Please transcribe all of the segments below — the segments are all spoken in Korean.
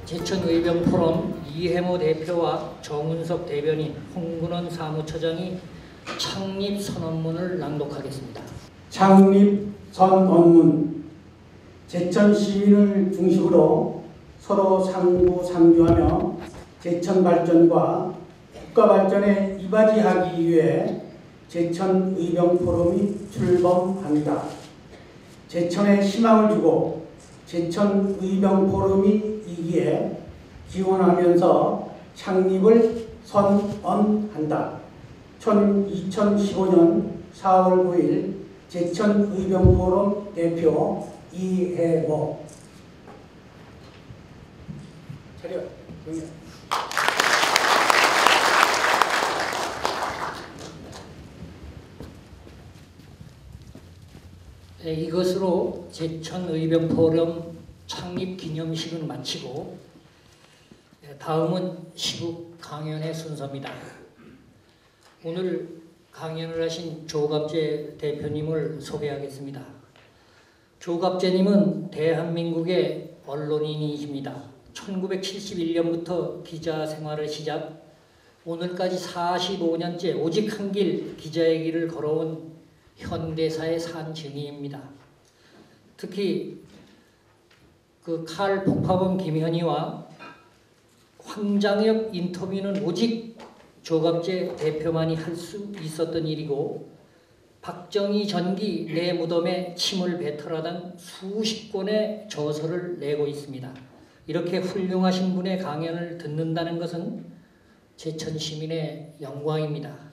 제천의병포럼 이해모 대표와 정운석 대변인, 홍근원 사무처장이 창립 선언문을 낭독하겠습니다. 창립 선언문. 제천 시민을 중심으로 서로 상부상조하며 제천 발전과 국가 발전에 이바지하기 위해 제천의병포럼이 출범합니다. 제천에 희망을 주고 제천의병포럼이 이기에 기원하면서 창립을 선언한다. 2015년 4월 9일 제천의병포럼 대표 이해모. 차렷. 네, 이것으로 제천의병포럼 창립 기념식은 마치고 다음은 시국 강연의 순서입니다. 오늘 강연을 하신 조갑재 대표님을 소개하겠습니다. 조갑재님은 대한민국의 언론인이십니다. 1971년부터 기자 생활을 시작, 오늘까지 45년째 오직 한 길 기자의 길을 걸어온 현대사의 산증인입니다. 특히 칼 폭파범 김현희와 황장엽 인터뷰는 오직 조갑재 대표만이 할 수 있었던 일이고, 박정희 전기 내 무덤에 침을 뱉어라던 수십 권의 저서를 내고 있습니다. 이렇게 훌륭하신 분의 강연을 듣는다는 것은 제천 시민의 영광입니다.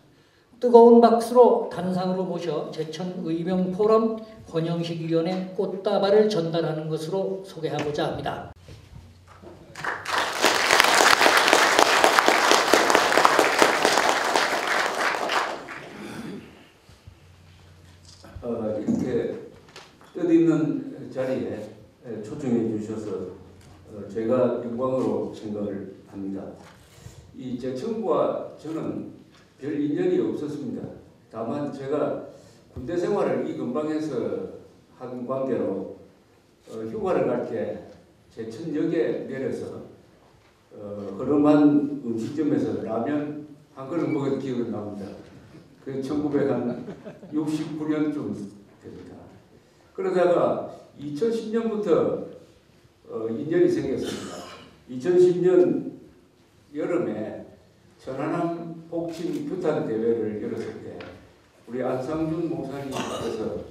뜨거운 박수로 단상으로 모셔 제천의병포럼 권영식위원회 꽃다발을 전달하는 것으로 소개하고자 합니다. 이렇게 뜻있는 자리에 초청해 주셔서 제가 영광으로 생각을 합니다. 이 제천과 저는 별 인연이 없었습니다. 다만 제가 군대 생활을 이 근방에서 한 관계로 휴가를 갈 때 제천역에 내려서 허름한 음식점에서 라면 한 그릇 먹은 기억이 납니다. 그 1969년쯤 됩니다. 그러다가 2010년부터 인연이 생겼습니다. 2010년 여름에 천안함 복싱 규탄 대회를 열었을 때 우리 안상준 목사님께서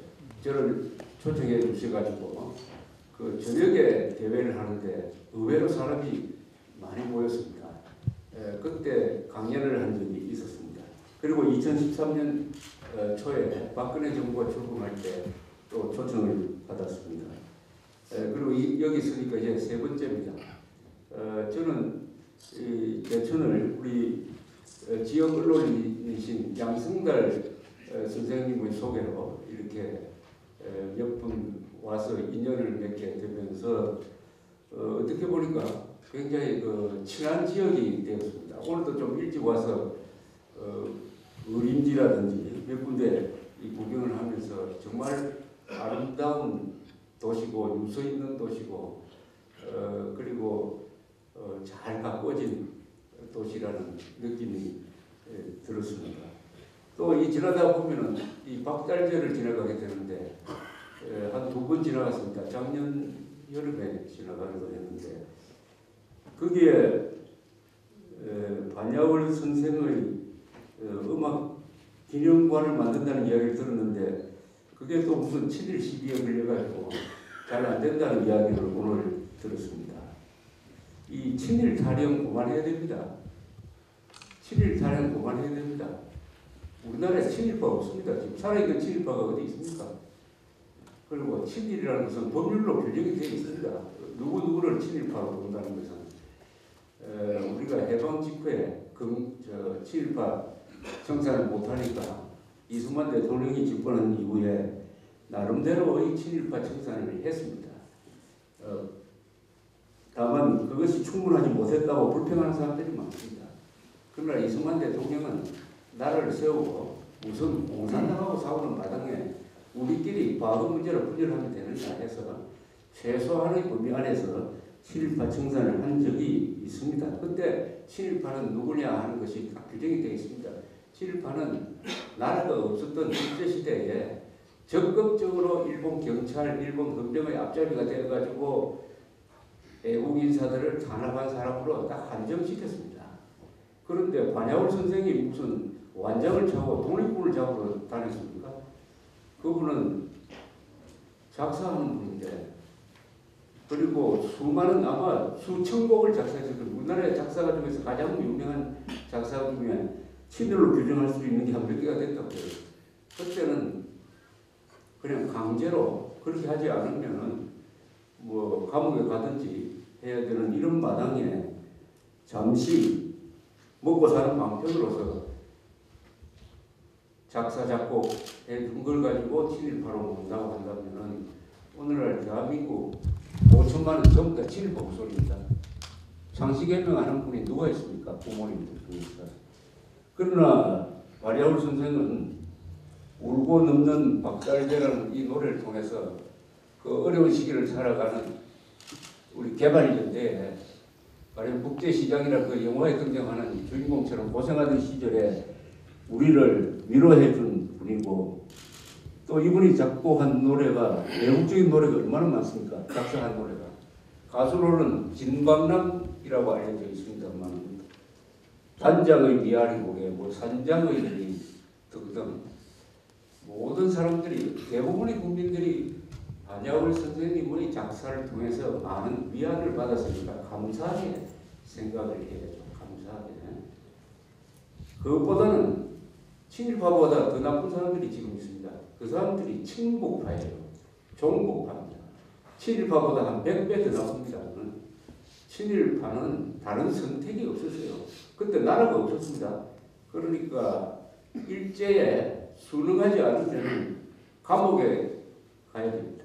저를 초청해 주셔가지고 그 저녁에 대회를 하는데 의외로 사람이 많이 모였습니다. 그때 강연을 한 적이 있었습니다. 그리고 2013년 초에 박근혜 정부가 출범할 때 또 초청을 받았습니다. 그리고 여기 있으니까 이제 세 번째입니다. 저는 이 제천을 우리 지역 언론이신 양승달 선생님의 소개로 이렇게 몇 분 와서 인연을 맺게 되면서 어떻게 보니까 굉장히 친한 지역이 되었습니다. 오늘도 좀 일찍 와서 의림지라든지 몇 군데 이 구경을 하면서 정말 아름다운 도시고 유서 있는 도시고 그리고 잘 가꿔진 도시라는 느낌이 들었습니다. 또 이 지나다 보면은 이 박달절을 지나가게 되는데 한 2번 지나갔습니다. 작년 여름에 지나가는 거였는데 거기에 반야월 선생의 음악 기념관을 만든다는 이야기를 들었는데 그게 또 무슨 7일 시비에 걸려가지고 잘 안 된다는 이야기를 오늘 들었습니다. 이 친일 타령 그만해야 됩니다. 친일 타령 그만해야 됩니다. 우리나라에 친일파 없습니다. 지금 살아있는 친일파가 어디 있습니까? 그리고 친일이라는 것은 법률로 규정이 되어 있습니다. 누구를 친일파로 본다는 것은 우리가 해방 직후에 친일파 청산을 못하니까 이승만 대통령이 집권한 이후에 나름대로의 친일파 청산을 했습니다. 다만 그것이 충분하지 못했다고 불평하는 사람들이 많습니다. 그러나 이승만 대통령은 나라를 세우고 우선 공산당하고 싸우는 마당에 우리끼리 과거 문제를 분열하면 되느냐 해서 최소한의 범위 안에서 친일파 청산을 한 적이 있습니다. 그때 친일파는 누구냐 하는 것이 딱 규정이 되어 있습니다. 친일파는 나라가 없었던 일제시대에 적극적으로 일본 경찰, 일본 헌병의 앞잡이가 되어가지고 애국 인사들을 탄압한 사람으로 딱 한정시켰습니다. 그런데 반야울 선생이 무슨 완장을 차고 독립군을 잡으러 다녔습니까? 그분은 작사하는 분인데, 그리고 수많은 아마 수천 곡을 작사했을 거예요. 우리나라의 작사가 중에서 가장 유명한 작사 중에 친일로 규정할 수 있는 게 한 몇 개가 됐다고 해요. 그때는 그냥 강제로 그렇게 하지 않으면은 뭐 감옥에 가든지 해야 되는 이런 마당에 잠시 먹고 사는 방편으로서 작사 작곡 해둔 걸 가지고 친일파로 모은다고 한다면은 오늘날 대한민국 5천만 원 전부 다 친일파 목소리입니다. 상식 해명하는 분이 누가 있습니까? 부모님들 중에서. 그러나 반야울 선생은 울고 넘는 박달재라는 이 노래를 통해서 그 어려운 시기를 살아가는 우리 개발년대에 가령 국제시장이라 그 영화에 등장하는 주인공처럼 고생하던 시절에 우리를 위로해준 분이고, 또 이분이 작곡한 노래가 외국적인 노래가 얼마나 많습니까? 작사한 노래가. 가수로는 진광남이라고 알려져 있습니다만 단장의 미아리 고개, 뭐 산장의 리 등등 모든 사람들이, 대부분의 국민들이 반야울 선생님의 작사를 통해서 많은 위안을 받았으니까 감사하게 생각을 해야죠. 감사하게. 그것보다는 친일파보다 더 나쁜 사람들이 지금 있습니다. 그 사람들이 친북파예요. 종북파입니다. 친일파보다 한 100배 더 나쁩니다. 친일파는 다른 선택이 없었어요. 그때 나라가 없었습니다. 그러니까 일제에 순응하지 않으면 감옥에 가야 됩니다.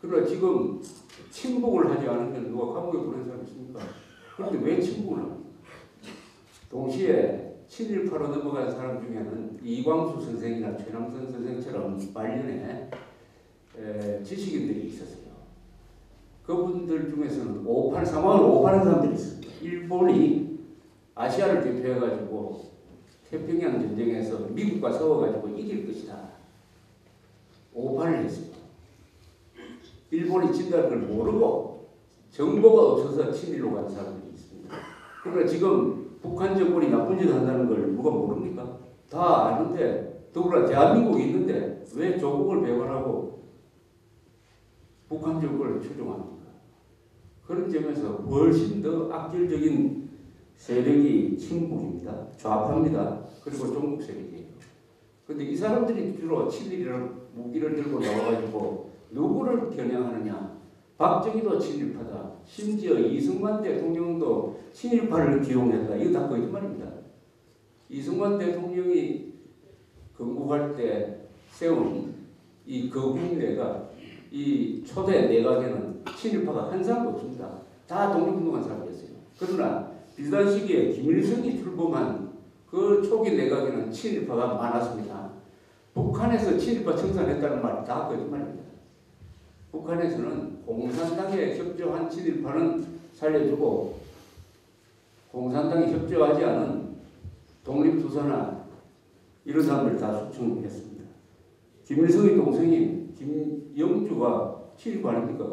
그러나 지금 친북을 하지 않으면 누가 감옥에 보낸 사람이 있습니까? 그런데 왜 친북을 합니까? 동시에 친일파로 넘어간 사람 중에는 이광수 선생이나 최남선 선생처럼 말년에 지식인들이 있었어요. 그분들 중에서는 사망을 오판한 사람들이 있습니다. 일본이 아시아를 대표해가지고 태평양 전쟁에서 미국과 싸워가지고 이길 것이다. 오판을 했습니다. 일본이 진다는 걸 모르고 정보가 없어서 친일로 간 사람들이 있습니다. 그러나 지금 북한 정권이 나쁜 짓을 한다는 걸 누가 모릅니까? 다 아는데, 더구나 대한민국이 있는데 왜 조국을 배반하고 북한 정권을 추종합니까? 그런 점에서 훨씬 더 악질적인 세력이 친북입니다. 좌파입니다. 그리고 종북 세력이에요. 그런데 이 사람들이 주로 친일이라는 무기를 들고 나와가지고 누구를 겨냥하느냐? 박정희도 친일파다. 심지어 이승만 대통령도 친일파를 기용했다. 이거 다 거짓말입니다. 이승만 대통령이 건국할 때 세운 이 거국내가, 이 초대 내각에는 친일파가 한 사람도 없습니다. 다 독립운동한 사람이었어요. 그러나 비슷한 시기에 김일성이 출범한 그 초기 내각에는 친일파가 많았습니다. 북한에서 친일파 청산했다는 말이 다 거짓말입니다. 북한에서는 공산당에 협조한 친일파는 살려주고 공산당에 협조하지 않은 독립투사나 이런 사람들 다 숙청했습니다. 김일성의 동생인 김영주가 친일파 아닙니까?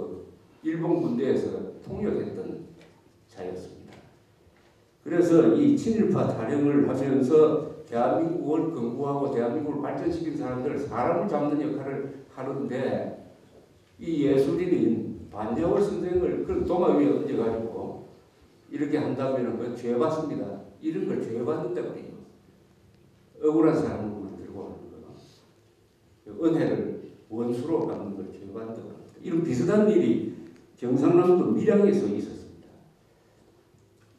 일본 군대에서 통역했던 자였습니다. 그래서 이 친일파 타령을 하면서 대한민국을 건국하고 대한민국을 발전시킨 사람을 잡는 역할을 하는데, 이 예술인인 반야울 선생을 그런 도마 위에 얹어가지고 이렇게 한다면 그 죄받습니다. 이런 걸 죄받는다고 해요. 억울한 사람을 만들고 하는 거. 은혜를 원수로 갚는 걸 죄받는다고 합니다. 이런 비슷한 일이 경상남도 밀양에서 있었습니다.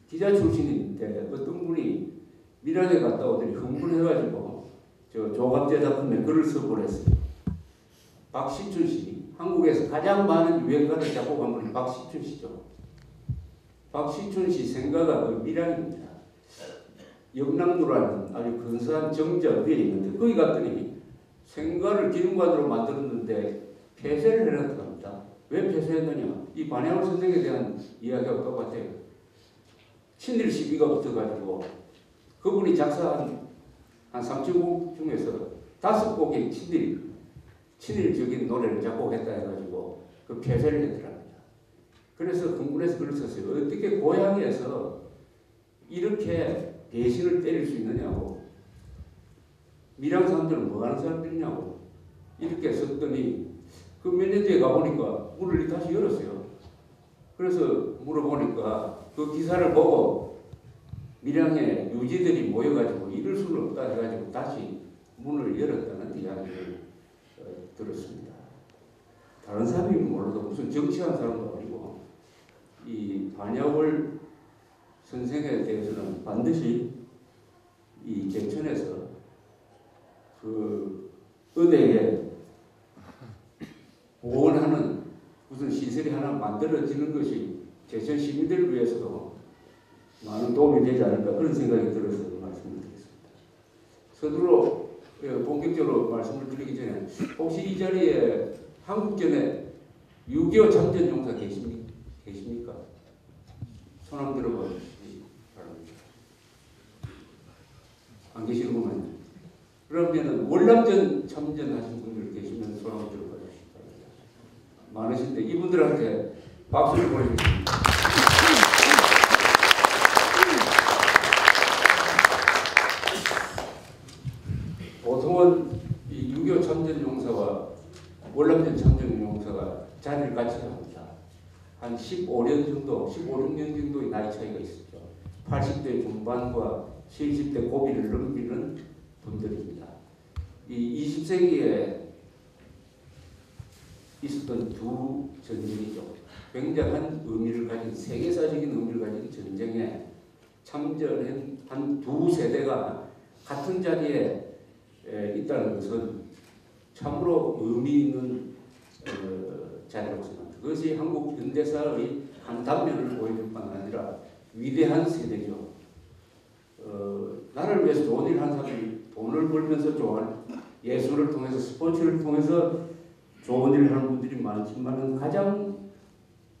기자 출신인데 어떤 분이 밀양에 갔다 오더니 흥분해가지고 저 조갑제 작품에 글을 써보냈어요. 박시춘 씨, 한국에서 가장 많은 유행가를 작곡한 분이 박시춘 씨죠. 박시춘 씨 생가가 그 밀양입니다. 영랑로라는 아주 근사한 정자 위에 있는데 거기 갔더니 생가를 기념관으로 만들었는데 폐쇄를 해놨다고 합니다. 왜 폐쇄했느냐? 이 반야월 선생에 대한 이야기가 똑같아요. 친일 시비가 붙어가지고 그분이 작사한 한 30곡 중에서 5곡의 친일적인 노래를 작곡했다 해가지고 그 폐쇄를 했더랍니다. 그래서 공군에서 글을 썼어요. 어떻게 고향에서 이렇게 배신을 때릴 수 있느냐고. 밀양 사람들은 뭐 하는 사람들이냐고. 이렇게 썼더니 그 몇 년 뒤에 가보니까 문을 다시 열었어요. 그래서 물어보니까 그 기사를 보고 밀양에 유지들이 모여가지고 이럴 수는 없다 해가지고 다시 문을 열었다는 이야기를 들었습니다. 다른 사람이 몰라도 무슨 정치한 사람도 아니고 이 반야월 선생에 대해서는 반드시 이 제천에서 그 은혜에 보원하는 무슨 시설이 하나 만들어지는 것이 제천 시민들을 위해서도 많은 도움이 되지 않을까 그런 생각이 들어서 말씀을 드리겠습니다. 서두로 본격적으로 말씀을 드리기 전에 혹시 이 자리에 한국전에 6.25 참전용사 계십니까? 손 한번 들어봐 주시기 바랍니다. 안 계시는구만요. 그러면은 월남전 참전하신 분들 계시면 손 한번 들어봐 주시기 바랍니다. 많으신데 이분들한테 박수를 보내주십니다. 보통은 이 6.25 참전용사와 월남전 참전용사가 자리를 같이 합니다. 한 15년 정도, 15, 16년 정도의 나이 차이가 있었죠. 80대 중반과 70대 고비를 넘기는 분들입니다. 이 20세기에 있었던 두 전쟁이죠. 굉장한 의미를 가진, 세계사적인 의미를 가진 전쟁에 참전한 한 두 세대가 같은 자리에 있다는 것은 참으로 의미 있는 자리라고 생각합니다. 그것이 한국 현대사의 한 단면을 보여줄 뿐 아니라 위대한 세대죠. 나를 위해서 좋은 일을 한 사람이 돈을 벌면서 좋아하는 예술을 통해서 스포츠를 통해서 좋은 일을 하는 분들이 많지만 가장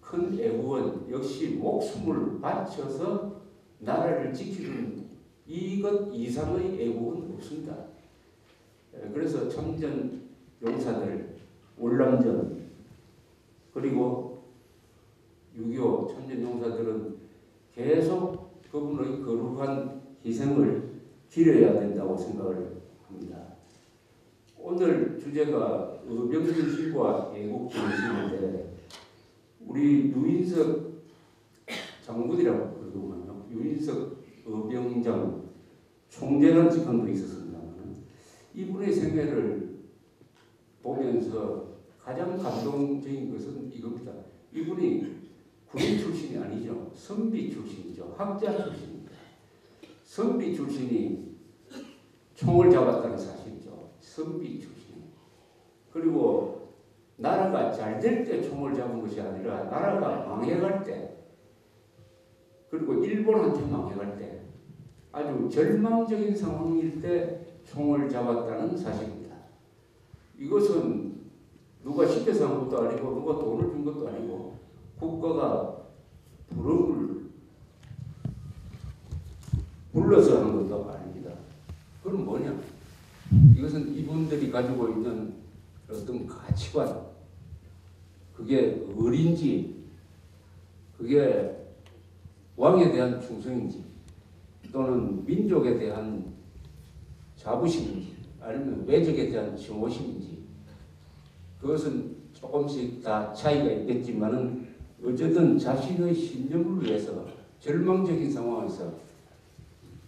큰 애국은 역시 목숨을 바쳐서 나라를 지키는 이것 이상의 애국은 없습니다. 그래서 참전 용사들, 월남전 그리고 6.25 참전 용사들은 계속 그분의 거룩한 희생을 기려야 된다고 생각을 합니다. 오늘 주제가 의병정신과 애국정신인데 우리 유인석 장군이라고 그러더군요. 유인석 의병장 총재라는 직함도 있었습니다만 이분의 생애를 보면서 가장 감동적인 것은 이겁니다. 이분이 군인 출신이 아니죠. 선비 출신이죠. 학자 출신입니다. 선비 출신이 총을 잡았다는 사실이죠. 선비 출신. 그리고 나라가 잘 될 때 총을 잡은 것이 아니라 나라가 망해갈 때 그리고 일본한테 망해갈 때 아주 절망적인 상황일 때 총을 잡았다는 사실입니다. 이것은 누가 시켜서 한 것도 아니고 누가 돈을 준 것도 아니고 국가가 부름을 불러서 하는 것도 아닙니다. 그건 뭐냐? 이것은 이분들이 가지고 있는 어떤 가치관, 그게 의리인지, 그게 왕에 대한 충성인지, 또는 민족에 대한 자부심인지, 아니면 외적에 대한 증오심인지, 그것은 조금씩 다 차이가 있겠지만은 어쨌든 자신의 신념을 위해서 절망적인 상황에서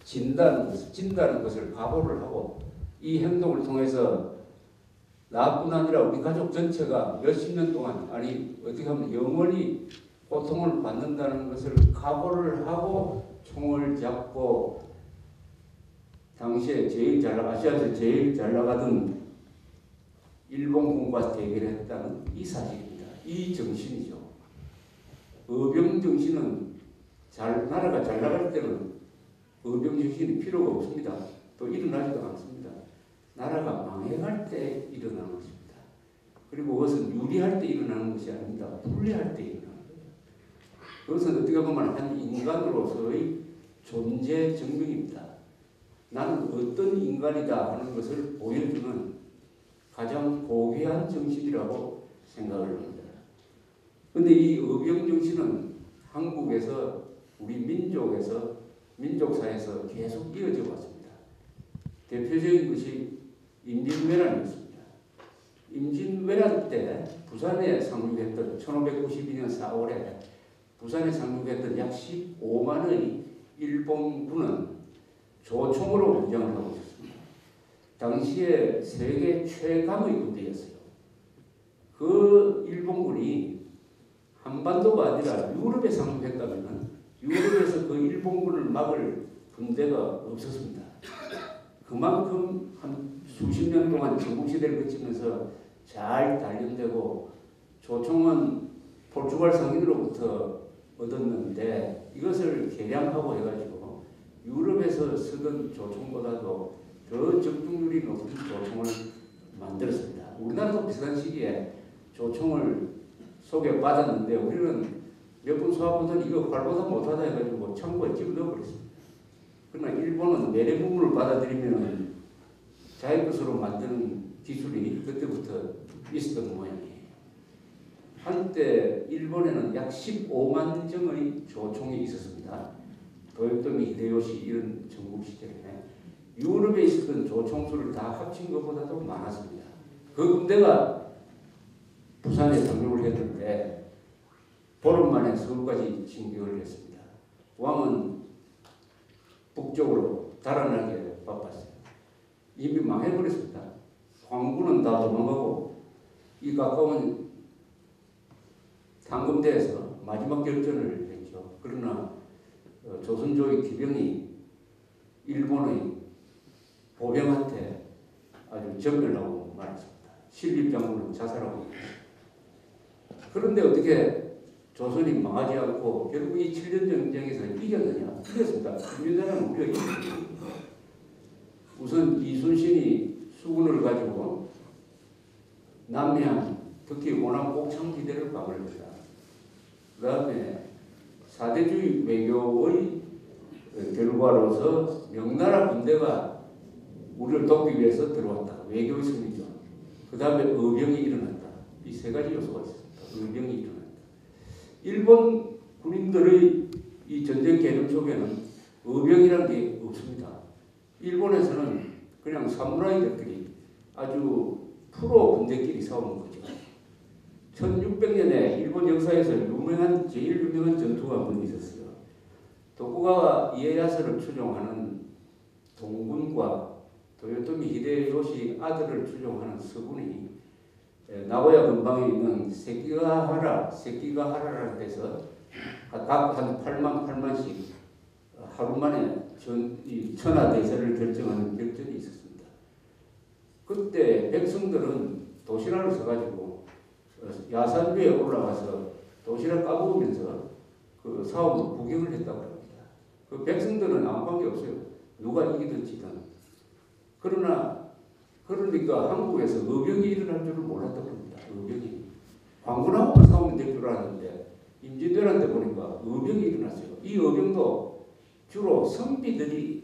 진다는 것을 각오를 하고 이 행동을 통해서 나뿐 아니라 우리 가족 전체가 몇십 년 동안 아니 어떻게 하면 영원히 고통을 받는다는 것을 각오를 하고 총을 잡고 당시에 아시아에서 제일 잘 나가던 일본군과 대결했다는 이 사실입니다. 이 정신이죠. 의병 정신은 나라가 잘 나갈 때는 의병 정신이 필요가 없습니다. 또 일어나지도 않습니다. 나라가 망해갈 때 일어나는 것입니다. 그리고 그것은 유리할 때 일어나는 것이 아닙니다. 불리할 때 일어나는 거예요. 그것은 어떻게 보면 한 인간으로서의 존재 증명입니다. 나는 어떤 인간이다 하는 것을 보여주는 가장 고귀한 정신이라고 생각을 합니다. 그런데 이 의병 정신은 한국에서 우리 민족사에서 계속 이어져 왔습니다. 대표적인 것이 임진왜란이었습니다. 임진왜란 때 부산에 상륙했던 1592년 4월에 부산에 상륙했던 약 15만의 일본군은 조총으로 무장을 하고 있었습니다. 당시에 세계 최강의 군대였어요. 그 일본군이 한반도가 아니라 유럽에 상륙했다면 유럽에서 그 일본군을 막을 군대가 없었습니다. 그만큼 한 수십 년 동안 전국시대를 거치면서 잘 단련되고 조총은 포르투갈 상인으로부터 얻었는데 이것을 개량하고 해가지고 유럽에서 쓰던 조총보다도 더 적중률이 높은 조총을 만들었습니다. 우리나라도 비슷한 시기에 조총을 소개받았는데 우리는 몇 번 쏘아보더니 이거 활보다 못하다 해가지고 창고에 집어넣어버렸습니다. 그러나 일본은 내래부문을 받아들이면 자기 것으로 만드는 기술이 그때부터 있었던 모양이에요. 한때 일본에는 약 15만 정의 조총이 있었습니다. 도요토미 히데요시 이런 전국 시절에 유럽에 있었던 조총수를 다 합친 것보다도 많았습니다. 그 군대가 부산에 상륙을 했는데 보름 만에 서울까지 진격을 했습니다. 왕은 북쪽으로 달아나게 바빴어요. 이미 망해버렸습니다. 황군은 다 도망가고 이 가까운 당금대에서 마지막 결전을 했죠. 그러나 조선조의 기병이 일본의 보병한테 아주 전멸하고 말았습니다. 신립장군은 자살하고 있습니다. 그런데 어떻게 조선이 망하지 않고 결국 이 7년 전쟁에서 이겼느냐? 이겼습니다. 김유대는 우리가 이겼습니다. 우선 이순신이 수군을 가지고 남해안, 특히 호남 옥창지대를 방어했다. 그 다음에 사대주의 외교의 결과로서 명나라 군대가 우리를 돕기 위해서 들어왔다. 외교의 승리죠. 그 다음에 의병이 일어났다. 이 세 가지 요소가 있습니다. 의병이 일어났다. 일본 군인들의 이 전쟁 개념 속에는 의병이라는 게 없습니다. 일본에서는 그냥 사무라이들끼리 아주 프로 군대끼리 싸우는 거죠. 1600년에 일본 역사에서 제일 유명한 전투가 한 번 있었어요. 도쿠가와 이에야스를 추종하는 동군과 도요토미 히데요시 아들을 추종하는 서군이 나고야 근방에 있는 세키가하라라는 데서 각 한 8만씩 하루 만에 천하대세를 결정하는 결전이 있었습니다. 그때 백성들은 도시락을 써가지고 야산 위에 올라가서 도시락 까먹으면서 그 싸움을 구경을 했다고 합니다. 그 백성들은 아무 관계 없어요. 누가 이기든 지든. 그러니까 한국에서 의병이 일어날 줄을 몰랐다고 합니다. 의병이. 광군하고만 싸우면 될 줄 알았는데 임진왜란 때 보니까 의병이 일어났어요. 이 의병도 주로 선비들이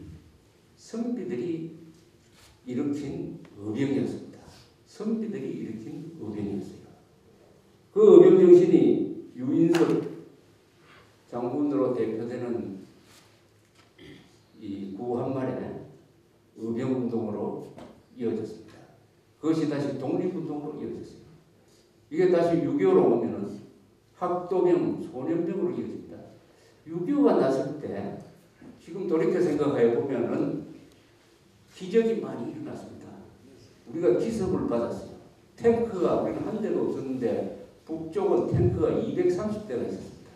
일으킨 의병이었습니다. 선비들이 일으킨 의병이었어요. 그 의병 정신이 유인석 장군으로 대표되는 이 구한말의 의병운동으로 이어졌습니다. 그것이 다시 독립운동으로 이어졌어요. 이게 다시 6.25로 오면은 학도병, 소년병으로 이어집니다. 6.25가 났을 때 지금 돌이켜 생각해 보면은 기적이 많이 일어났습니다. 우리가 기습을 받았어요. 탱크가 우리는 한 대도 없었는데 북쪽은 탱크가 230대가 있었습니다.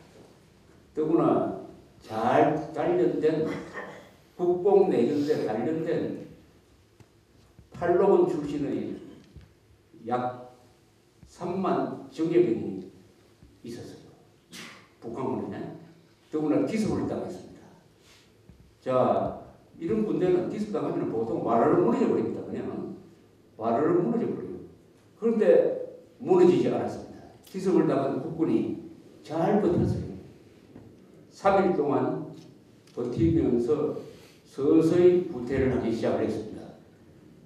더구나 잘 단련된 국뽕 내전대 단련된 팔로원 출신의 약 3만 정예병이 있었어요. 북한군에. 더구나 기습을 당했습니다. 자, 이런 군대는 기습 당하면 보통 와르르 무너져 버립니다. 그냥 와르르 무너져 버려요. 그런데 무너지지 않았습니다. 기습을 당한 국군이 잘 버텼어요. 3일 동안 버티면서 서서히 후퇴를 하기 시작을 했습니다.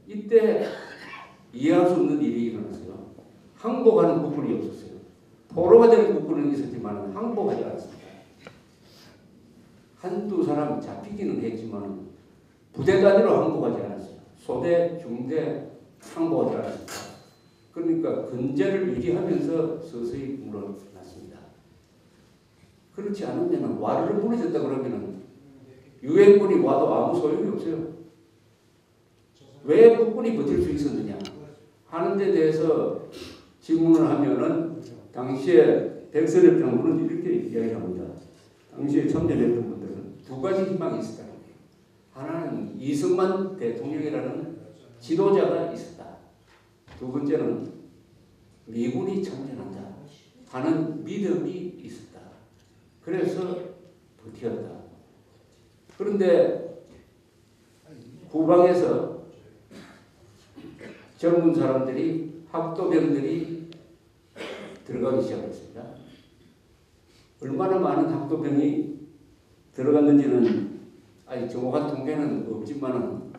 이때 이해할 수 없는 일이 일어났어요. 항복하는 국군이 없었어요. 포로가 되는 국군은 있었지만 항복하지 않았습니다. 한두 사람 잡히기는 했지만 부대 단위로 항복하지 않았어요. 소대, 중대 항복하지 않았습니다. 그러니까 근제를 유지하면서 서서히 물러났습니다. 그렇지 않으면 와르르 무너졌다 그러면 유엔군이 와도 아무 소용이 없어요. 왜 국군이 버틸 수 있었느냐 하는 데 대해서 질문을 하면은 당시에 백선엽 장군은 이렇게 이야기합니다. 당시에 참전했던 분들은 두 가지 희망이 있었다는 거예요. 하나는 이승만 대통령이라는 지도자가 있었다. 두 번째는 미군이 참전한다 하는 믿음이 있었다. 그래서 버텼다. 그런데 후방에서 젊은 사람들이 학도병들이 들어가기 시작했습니다. 얼마나 많은 학도병이 들어갔는지는 아직 정확한 통계는 없지만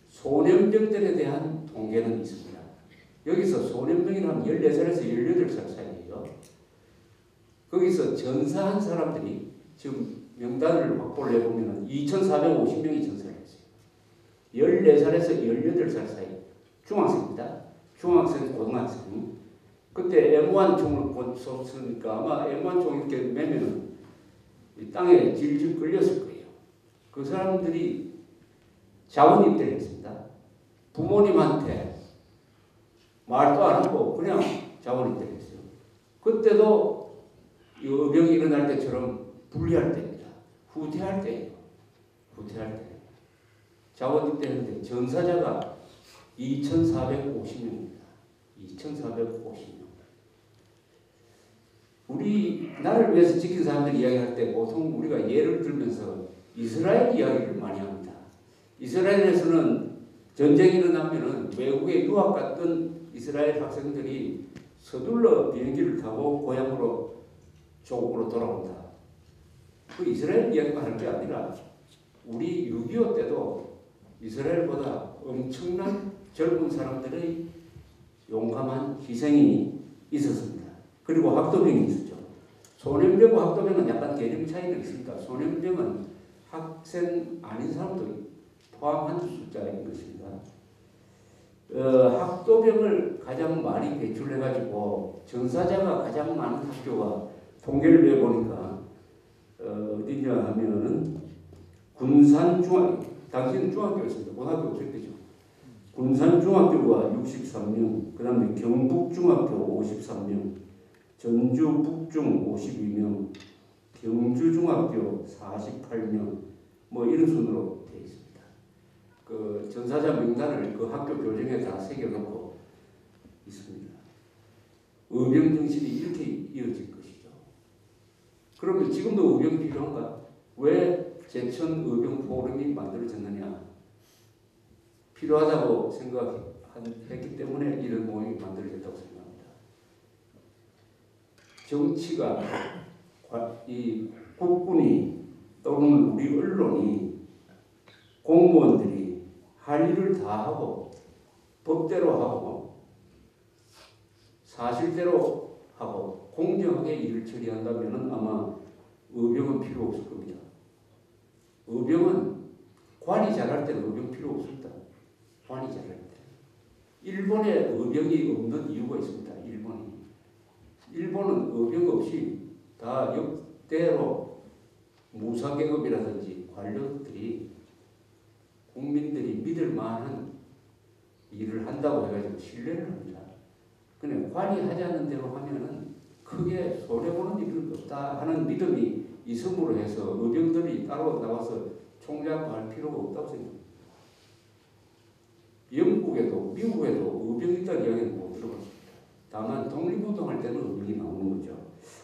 소년병들에 대한 통계는 있습니다. 여기서 소년병이라면 14살에서 18살 사이예요. 거기서 전사한 사람들이 지금 명단을 확보를 해보면 2,450명이 전사를 했어요. 14살에서 18살 사이 중학생입니다. 중학생, 고등학생. 그때 M1 총을 쏘으니까 아마 M1 총 이렇게 매면은 땅에 질질 끌렸을 거예요. 그 사람들이 자원 입대를 했습니다. 부모님한테 말도 안 하고 그냥 자원 입대를 했어요. 그때도 이 의병이 일어날 때처럼 분리할 때입니다. 후퇴할 때예요. 후퇴할 때. 자원 입대했는데 전사자가 2,450명입니다. 2,450명. 우리나라를 위해서 지킨 사람들 이야기할 때 보통 우리가 예를 들면서 이스라엘 이야기를 많이 합니다. 이스라엘에서는 전쟁이 일어나면은 외국에 유학 갔던 이스라엘 학생들이 서둘러 비행기를 타고 고향으로 조국으로 돌아온다. 그 이스라엘 이야기만 할 게 아니라 우리 6.25 때도 이스라엘보다 엄청난 젊은 사람들의 용감한 희생이 있었습니다. 그리고 학도병이 있었죠. 소년병과 학도병은 약간 개념 차이가 있습니다. 소년병은 학생 아닌 사람도 포함한 숫자인 것입니다. 학도병을 가장 많이 배출해가지고 전사자가 가장 많은 학교가 통계를 내보니까 어디냐 하면은 당시는 중학교였습니다. 고등학교 없을 때죠. 군산중학교가 63명, 그 다음에 경북중학교 53명, 전주북중 52명, 경주중학교 48명, 뭐 이런 순으로 되어 있습니다. 그 전사자 명단을 그 학교 교정에 다 새겨놓고 있습니다. 의병 정신이 이렇게 이어질 것이죠. 그러면 지금도 의병이 필요한가? 왜 제천 의병 포럼이 만들어졌느냐? 필요하다고 생각했기 때문에 이런 모임이 만들어졌다고 생각합니다. 정치가 이 국군이 또는 우리 언론이 공무원들이 할 일을 다 하고 법대로 하고 사실대로 하고 공정하게 일을 처리한다면 아마 의병은 필요 없을 겁니다. 의병은 관이 잘할 때는 의병 필요 없습니다. 관이 잘할 때. 일본에 의병이 없는 이유가 있습니다. 일본은 의병 없이 다 역대로 무사계급이라든지 관료들이 국민들이 믿을 만한 일을 한다고 해가지고 신뢰를 합니다. 근데 관이 하지 않는 대로 하면은 크게 손해보는 일은 없다 하는 믿음이 있음으로 해서 의병들이 따로 나와서 총잡할 필요가 없다고 생각합니다. 영국에도 미국에도 의병이 있다는 이야기는 못 들어봤습니다. 다만 독립운동할 때는 의병이 나오는 거죠.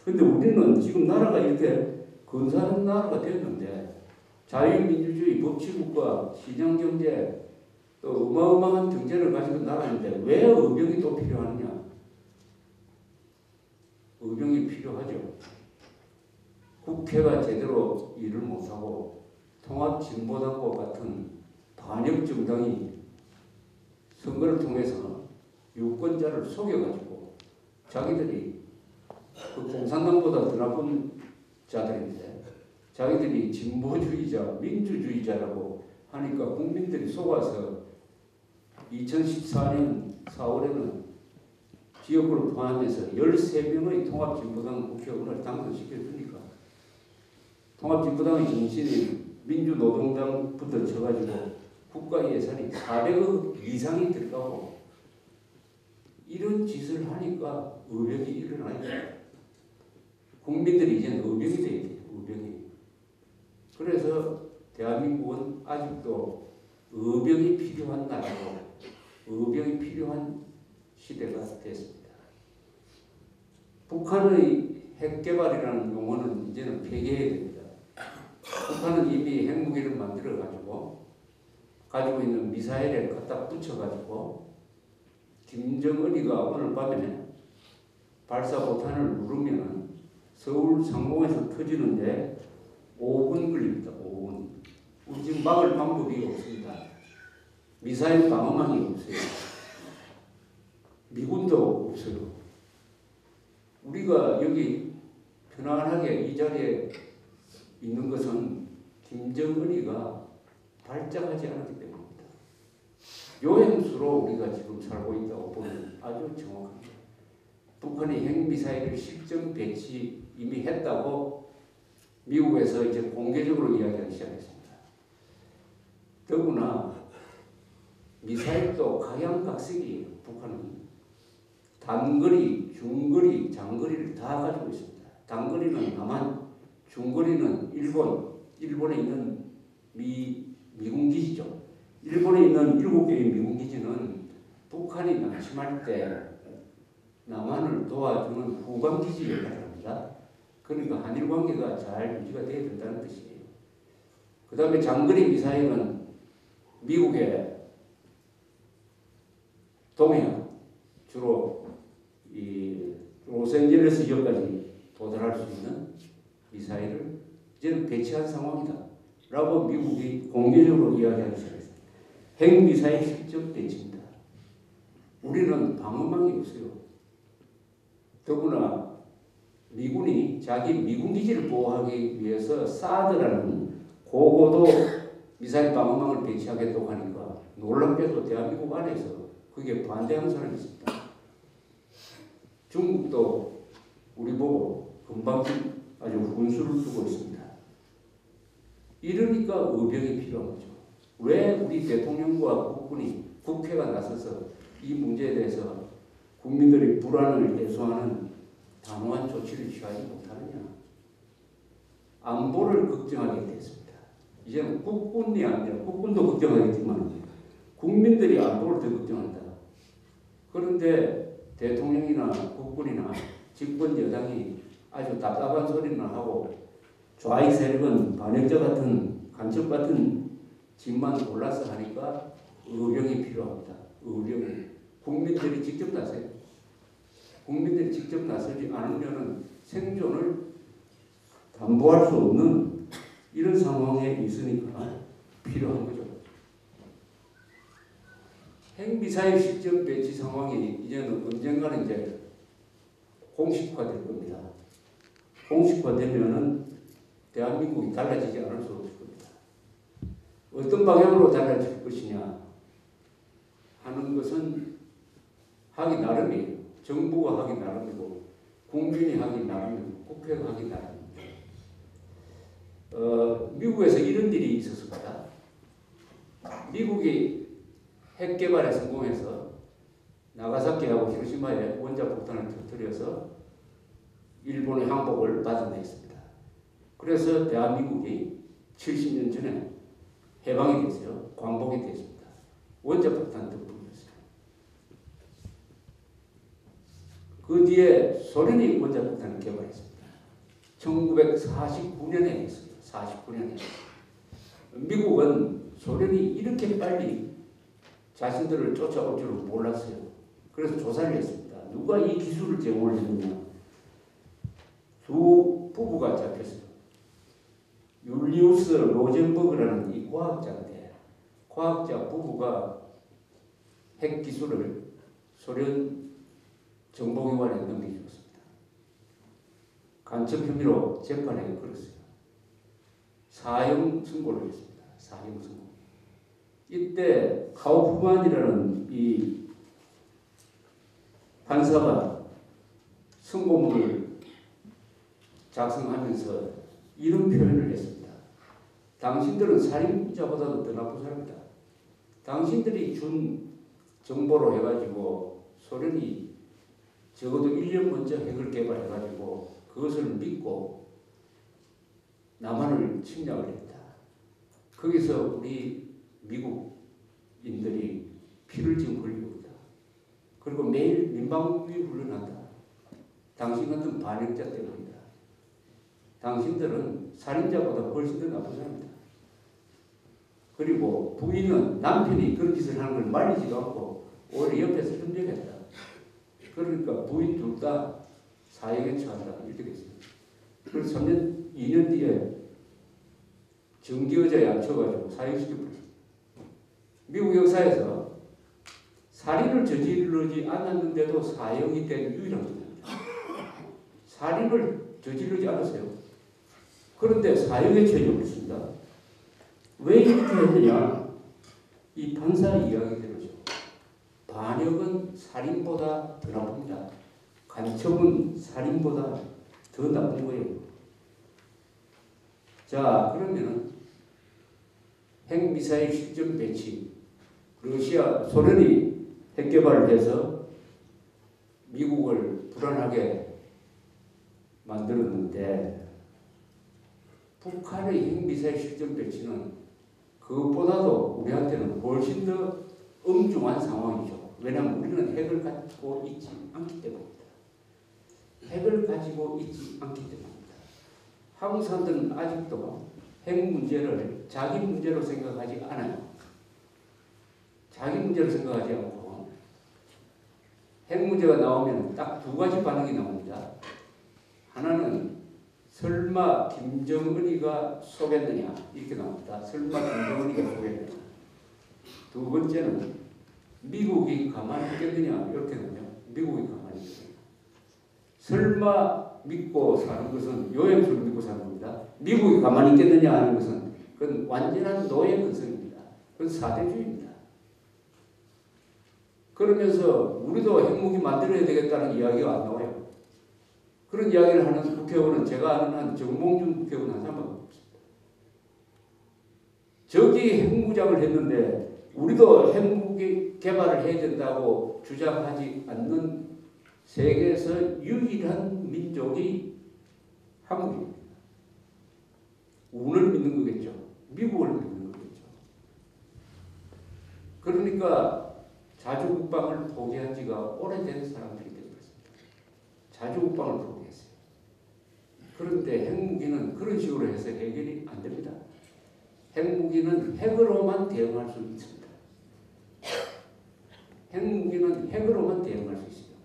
그런데 우리는 지금 나라가 이렇게 근사한 나라가 되었는데 자유민주주의 법치국가 시장경제 또 어마어마한 경제를 가지고 나라인데 왜 의병이 또 필요하느냐? 필요하죠. 국회가 제대로 일을 못하고 통합진보당과 같은 반역 정당이 선거를 통해서 유권자를 속여가지고 자기들이 그 공산당보다 더 나쁜 자들인데 자기들이 진보주의자, 민주주의자라고 하니까 국민들이 속아서 2014년 4월에는 지역구를 포함해서 13명의 통합진보당 국회의원을 당선시켜주니까 통합진보당의 정신이 민주노동당부터 쳐가지고 국가 예산이 400억 이상이 들어가고 이런 짓을 하니까 의병이 일어나요. 국민들이 이제는 의병이 돼야 돼요. 의병이. 그래서 대한민국은 아직도 의병이 필요한 나라고 의병이 필요한 시대가 됐습니다. 북한의 핵개발이라는 용어는 이제는 폐기해야 됩니다. 북한은 이미 핵무기를 만들어가지고 가지고 있는 미사일에 갖다 붙여가지고 김정은이가 오늘 밤에 발사포탄을 누르면 서울 상공에서 터지는데 5분 걸립니다. 5분. 우리 지금 막을 방법이 없습니다. 미사일 방어망이 없어요. 미군도 없어요. 우리가 여기 편안하게 이 자리에 있는 것은 김정은이가 발작하지 않았기 때문입니다. 요행수로 우리가 지금 살고 있다고 보면 아주 정확합니다. 북한이 핵미사일을 실전 배치 이미 했다고 미국에서 이제 공개적으로 이야기하기 시작했습니다. 더구나 미사일도 각양각색이에요. 북한은 단거리, 중거리, 장거리를 다 가지고 있습니다. 단거리는 남한, 중거리는 일본에 있는 미군 기지죠. 일본에 있는 7개의 미군 기지는 북한이 남침할 때 남한을 도와주는 후방 기지 역할을 합니다. 그러니까 한일 관계가 잘 유지가 돼야 된다는 뜻이에요. 그 다음에 장거리 미사일은 미국의 동해안, 주로 이 로스앤젤레스 지역까지 도달할 수 있는 미사일을 이제는 배치한 상황이다 라고 미국이 공개적으로 이야기하기 시작했어요. 핵미사일 실적 배치입니다. 우리는 방어망이 없어요. 더구나 미군이 자기 미군 기지를 보호하기 위해서 사드라는 고고도 미사일 방어망을 배치하겠다고 하니까 놀랍게도 대한민국 안에서 그게 반대하는 사람이 있습니다. 중국도 우리 보고 금방 아주 훈수를 두고 있습니다. 이러니까 의병이 필요한 거죠. 왜 우리 대통령과 국군이 국회가 나서서 이 문제에 대해서 국민들의 불안을 해소하는 단호한 조치를 취하지 못하느냐. 안보를 걱정하게 됐습니다. 이제는 국군이 아니라 국군도 걱정하겠지만 국민들이 안보를 더 걱정한다. 그런데 대통령이나 국군이나 집권 여당이 아주 답답한 소리는 하고 좌익 세력은 반역자 같은 간첩 같은 짓만 골라서 하니까 의병이 필요합니다. 의병이. 국민들이 직접 나서요. 국민들이 직접 나서지 않으면 생존을 담보할 수 없는 이런 상황에 있으니까 필요한 거죠. 핵미사일 실전 배치 상황이 이제는 언젠가는 이제 공식화될 겁니다. 공식화되면은 대한민국이 달라지지 않을 수 없을 겁니다. 어떤 방향으로 달라질 것이냐 하는 것은 하기 나름이에요. 정부가 하기 나름이고 국민이 하기 나름이고 국회가 하기 나름입니다. 미국에서 이런 일이 있었습니다. 미국이 핵 개발에 성공해서 나가사키하고 히로시마에 원자폭탄을 터뜨려서 일본의 항복을 받아냈습니다. 그래서 대한민국이 70년 전에 해방이 됐어요. 광복이 됐습니다. 원자폭탄 덕분이었어요. 그 뒤에 소련이 원자폭탄을 개발했습니다. 1949년에 했어요. 49년에. 미국은 소련이 이렇게 빨리 자신들을 쫓아올 줄은 몰랐어요. 그래서 조사를 했습니다. 누가 이 기술을 제공을 했느냐. 두 부부가 잡혔어요. 율리우스 로젠버그라는 이 과학자인데 과학자 부부가 핵 기술을 소련 정보기관에 넘겨주었습니다. 간첩 혐의로 재판에 걸었어요. 사형 선고를 했습니다. 사형 선고. 이때 카우프만이라는 이 판사가 선고문을 작성하면서 이런 표현을 했습니다. 당신들은 살인자보다도 더 나쁜 사람이다. 당신들이 준 정보로 해가지고 소련이 적어도 1년 먼저 핵을 개발해가지고 그것을 믿고 남한을 침략을 했다. 거기서 우리 미국인들이 피를 지금 흘리고 있다. 그리고 매일 민방위 훈련한다. 당신 같은 반역자 때문이다. 당신들은 살인자보다 훨씬 더 나쁜 사람이다. 그리고 부인은 남편이 그런 짓을 하는 걸 말리지도 않고 오히려 옆에서 협력했다. 그러니까 부인 둘 다 사형에 처한다. 이렇게 됐습니다. 그래서 2년 뒤에 정기의자에 앉혀가지고 사형시켜버렸습니다. 미국 역사에서 살인을 저지르지 않았는데도 사형이 된 유일한 분입니다. 살인을 저지르지 않았어요. 그런데 사형에 처해버렸습니다. 왜 이렇게 했느냐? 이 판사 이야기대로죠. 반역은 살인보다 더 나쁩니다. 간첩은 살인보다 더 나쁜 거예요. 자, 그러면은 핵미사일 실전 배치, 소련이 핵 개발을 해서 미국을 불안하게 만들었는데 북한의 핵미사일 실전 배치는 그것보다도 우리한테는 훨씬 더 엄중한 상황이죠. 왜냐하면 우리는 핵을 가지고 있지 않기 때문입니다. 핵을 가지고 있지 않기 때문입니다. 한국 사람들은 아직도 핵 문제를 자기 문제로 생각하지 않아요. 자기 문제로 생각하지 않고 핵 문제가 나오면 딱 두 가지 반응이 나옵니다. 하나는 설마 김정은이가 속였느냐 이렇게 나옵니다. 설마 김정은이가 속였느냐. 두 번째는 미국이 가만히 있겠느냐 이렇게 나오죠. 미국이 가만히 있겠느냐. 설마 믿고 사는 것은 요행수를 믿고 사는 겁니다. 미국이 가만히 있겠느냐 하는 것은 그건 완전한 노예 근성입니다. 그건 사대주의입니다. 그러면서 우리도 핵무기 만들어야 되겠다는 이야기가 안 나와요. 그런 이야기를 하는 국회의원은 제가 아는 한 정몽준 국회의원 한 사람밖에 없습니다. 저기 핵무장을 했는데 우리도 핵무기 개발을 해야 된다고 주장하지 않는 세계에서 유일한 민족이 한국입니다. 운을 믿는 거겠죠. 미국을 믿는 거겠죠. 그러니까 자주국방을 포기한 지가 오래된 사람들이 되어버렸습니다. 자주국방을 포기했어요. 그런데 핵무기는 그런 식으로 해서 해결이 안 됩니다. 핵무기는 핵으로만 대응할 수 있습니다. 핵무기는 핵으로만 대응할 수 있습니다.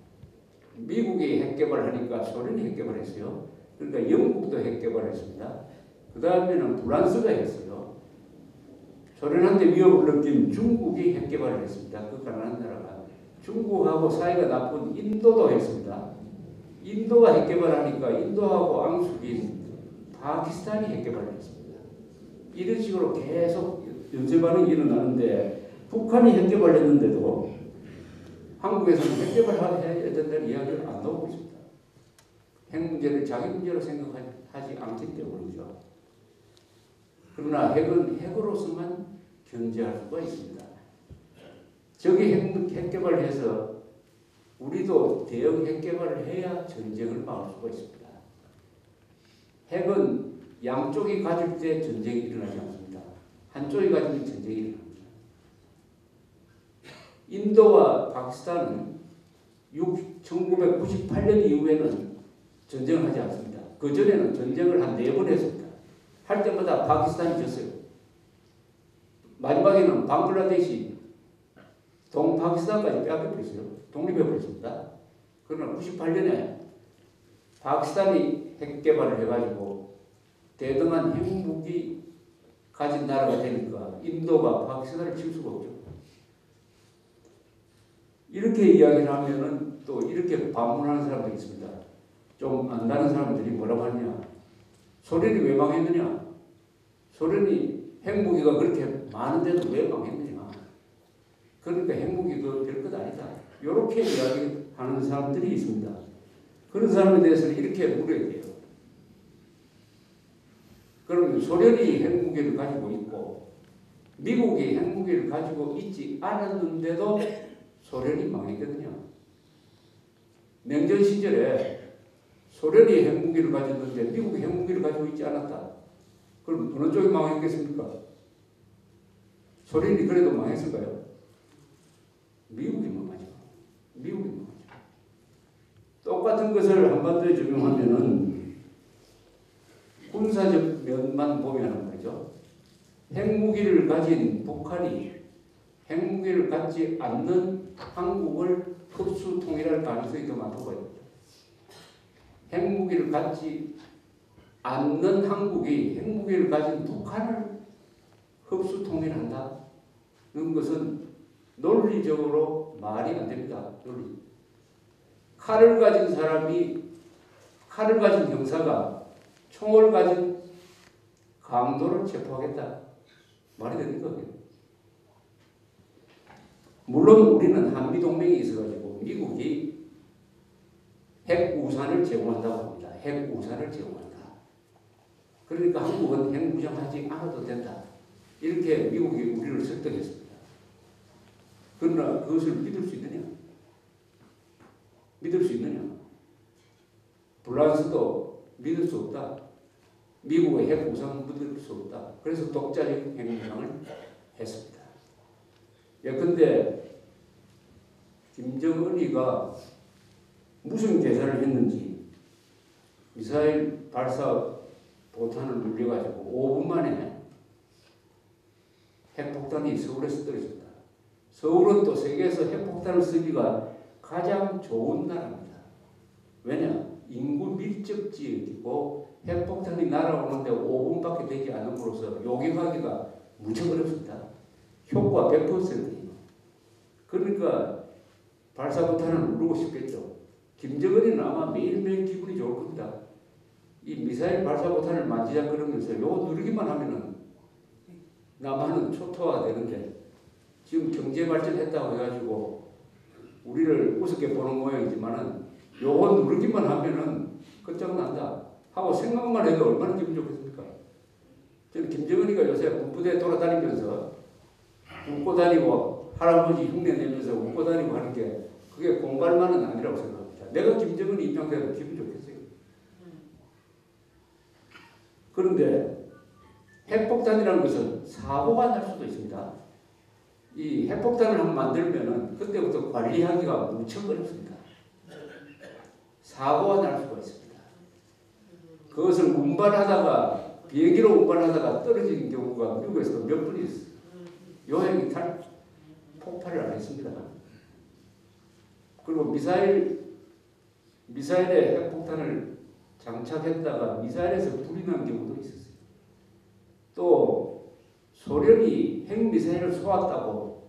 미국이 핵 개발하니까 소련이 핵 개발했어요. 그러니까 영국도 핵 개발했습니다. 그 다음에는 프랑스가 했어요. 소련한테 위협을 느낀 중국이 핵 개발을 했습니다. 그 가난한 나라가. 중국하고 사이가 나쁜 인도도 했습니다. 인도가 핵 개발하니까 인도하고 앙숙인 파키스탄이 핵 개발을 했습니다. 이런 식으로 계속 연쇄 반응이 일어나는데 북한이 핵 개발했는데도 한국에서는 핵 개발해야 된다는 이야기를 안 나오고 있습니다. 핵 문제를 자기 문제로 생각하지 않기 때문이죠. 그러나 핵은 핵으로서만 견제할 수가 있습니다. 저기 핵 개발을 해서 우리도 대형 핵 개발을 해야 전쟁을 막을 수가 있습니다. 핵은 양쪽이 가질 때 전쟁이 일어나지 않습니다. 한쪽이 가지면 전쟁이 일어납니다. 인도와 파키스탄은 1998년 이후에는 전쟁을 하지 않습니다. 그 전에는 전쟁을 한 4번 했습니다. 할 때마다 파키스탄이 졌어요. 마지막에는 방글라데시 동파키스탄까지 빼앗겨버렸어요. 독립해버렸습니다. 그러나 98년에 파키스탄이 핵 개발을 해가지고 대등한 핵무기 가진 나라가 되니까 인도가 파키스탄을 칠 수가 없죠. 이렇게 이야기를 하면은 또 이렇게 반문하는 사람들이 있습니다. 좀 안다는 사람들이 뭐라고 하냐. 소련이 왜 망했느냐. 소련이 핵무기가 그렇게 많은데도 왜 망했느냐. 그러니까 핵무기도 별것 아니다. 이렇게 이야기하는 사람들이 있습니다. 그런 사람에 대해서는 이렇게 물어야 돼요. 그러면 소련이 핵무기를 가지고 있고 미국이 핵무기를 가지고 있지 않았는데도 소련이 망했거든요. 냉전 시절에 소련이 핵무기를 가졌는데 미국이 핵무기를 가지고 있지 않았다. 그럼 어느 쪽이 망했겠습니까? 소련이 그래도 망했을까요? 미국이 망하죠. 미국이 망하죠. 똑같은 것을 한반도에 적용하면은 군사적 면만 보면 말이죠. 핵무기를 가진 북한이 핵무기를 갖지 않는 한국을 흡수 통일할 가능성이 더 많다고 봐요. 핵무기를 갖지 않는 한국이 핵무기를 가진 북한을 흡수 통일한다는 것은 논리적으로 말이 안 됩니다. 논리. 칼을 가진 사람이 칼을 가진 형사가 총을 가진 강도를 체포하겠다. 말이 됩니까? 물론 우리는 한미동맹이 있어가지고 미국이 핵우산을 제공한다고 합니다. 핵우산을 제공한다. 그러니까 한국은 핵무장하지 않아도 된다. 이렇게 미국이 우리를 설득했습니다. 그러나 그것을 믿을 수 있느냐? 믿을 수 있느냐? 프랑스도 믿을 수 없다. 미국의 핵우산을 믿을 수 없다. 그래서 독자적 핵무장을 했습니다. 예컨대 김정은이가 무슨 계산을 했는지 미사일 발사 포탄을 눌려가지고 5분 만에 핵폭탄이 서울에서 떨어졌다. 서울은 또 세계에서 핵폭탄을 쓰기가 가장 좋은 나라입니다. 왜냐? 인구 밀접지역이고 핵폭탄이 날아오는데 5분밖에 되지 않음으로써 요격하기가 무척 어렵습니다. 효과 100%예요. 그러니까 발사포탄을 누르고 싶겠죠. 김정은이는 아마 매일매일 기분이 좋을 겁니다. 이 미사일 발사포탄을 만지작거리면서 요거 누르기만 하면은 남한은 초토화가 되는데 지금 경제 발전했다고 해가지고 우리를 우습게 보는 모양이지만은 요거 누르기만 하면은 끝장난다 하고 생각만 해도 얼마나 기분 좋겠습니까? 저는 김정은이가 요새 군부대 돌아다니면서 웃고 다니고 할아버지 흉내 내면서 웃고 다니고 하는 게 그게 공갈만은 아니라고 생각합니다. 내가 김정은이 입장돼도 기분 좋겠어요. 그런데 핵폭탄이라는 것은 사고가 날 수도 있습니다. 이 핵폭탄을 한번 만들면은 그때부터 관리하기가 무척 어렵습니다. 사고가 날 수가 있습니다. 그것을 운반하다가 비행기로 운반하다가 떨어지는 경우가 미국에서도 몇 번 있어요. 여행이 폭발을 안 했습니다. 그리고 미사일에 핵폭탄을 장착했다가 미사일에서 불이 난 경우도 있었어요. 또 소련이 핵미사일을 쏘았다고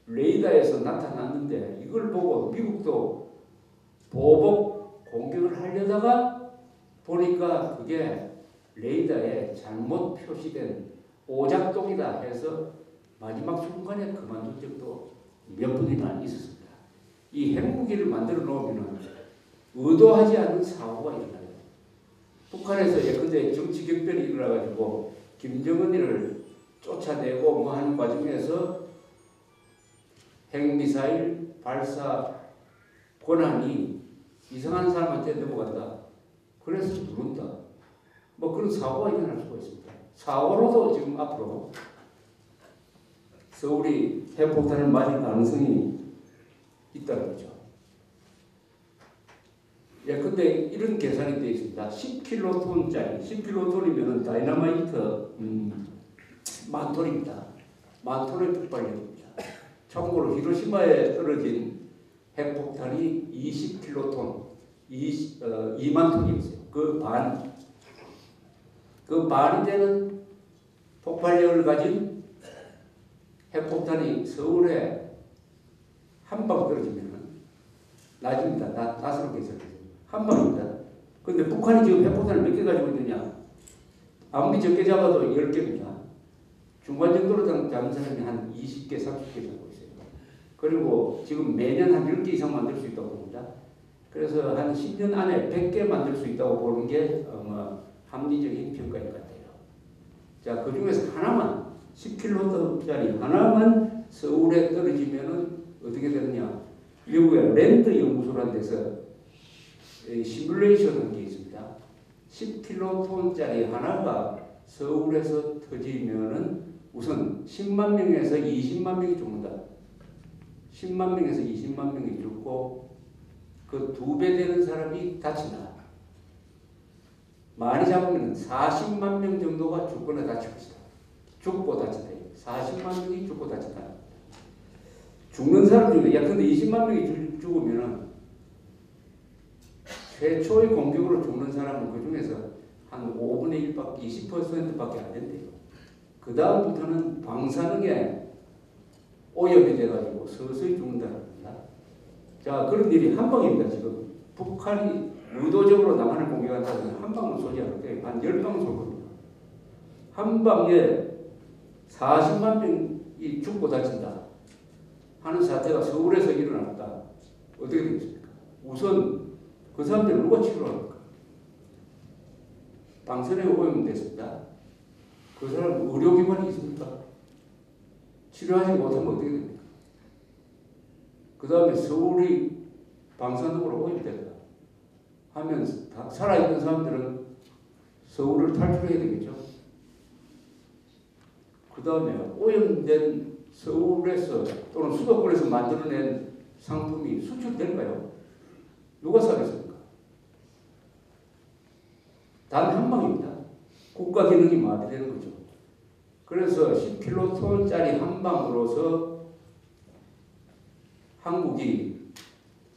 레이더에서 나타났는데 이걸 보고 미국도 보복 공격을 하려다가 보니까 그게 레이더에 잘못 표시된 오작동이다 해서 마지막 순간에 그만둔 적도 몇 번이나 있었습니다. 이 핵무기를 만들어 놓으면 의도하지 않은 사고가 일어나요. 북한에서 예컨대 정치 격변이 일어나가지고 김정은이를 쫓아내고 뭐 하는 과정에서 핵미사일 발사 권한이 이상한 사람한테 넘어간다. 그래서 누른다. 뭐 그런 사고가 일어날 수가 있습니다. 사고로도 지금 앞으로 서울이 핵폭탄을 맞을 가능성이 있다는 거죠. 예, 근데 이런 계산이 되어 있습니다. 10킬로톤짜리, 10킬로톤이면 다이너마이트 10,000톤입니다. 10,000톤의 폭발력입니다. 참고로 히로시마에 떨어진 핵폭탄이 20킬로톤, 2만 톤이 있어요. 그 반이 되는 폭발력을 가진 핵폭탄이 서울에 한 방 떨어지면 낮입니다. 낮으로 계산해서 한 방입니다. 근데 북한이 지금 핵폭탄을 몇 개 가지고 있느냐? 아무리 적게 잡아도 10개입니다. 중간 정도로 잡은 사람이 한 20개, 30개 잡고 있어요. 그리고 지금 매년 한 10개 이상 만들 수 있다고 봅니다. 그래서 한 10년 안에 100개 만들 수 있다고 보는 게 합리적인 평가인 것 같아요. 자, 그 중에서 하나만, 10kg짜리 하나만 서울에 떨어지면은 어떻게 되느냐? 미국의 랜드 연구소라는 데서 시뮬레이션 한 게 있습니다. 10kg짜리 하나가 서울에서 터지면은 우선 10만 명에서 20만 명이 죽는다. 10만 명에서 20만 명이 죽고 그 2배 되는 사람이 다친다. 많이 잡으면 40만 명 정도가 죽거나 다치고 있다. 죽고 다친다. 40만 명이 죽고 다친다. 죽는 사람 중에 근데 20만 명이 죽으면은 최초의 공격으로 죽는 사람은 그 중에서 한 5분의 1밖에 20%밖에 안 된대요. 그 다음부터는 방사능에 오염이 돼가지고 서서히 죽는다는 겁니다. 자, 그런 일이 한 방입니다. 지금 북한이 의도적으로 남한을 공격한다면 한 방은 쏘지 않을 거예요. 한 10방 쏠 겁니다. 한 방에 40만 명이 죽고 다친다 하는 사태가 서울에서 일어났다. 어떻게 되겠습니까? 우선 그 사람들 누가 치료합니까? 방사능에 오염됐습니다. 그 사람 의료기관이 있습니까? 치료하지 못하면 어떻게 됩니까? 그 다음에 서울이 방사능으로 오염됐다 하면 살아있는 사람들은 서울을 탈출해야 되겠죠. 그 다음에 오염된 서울에서 또는 수도권에서 만들어낸 상품이 수출될까요? 누가 사겠습니까? 단 한 방입니다. 국가 기능이 마비되는 거죠. 그래서 10kg짜리 한 방으로서 한국이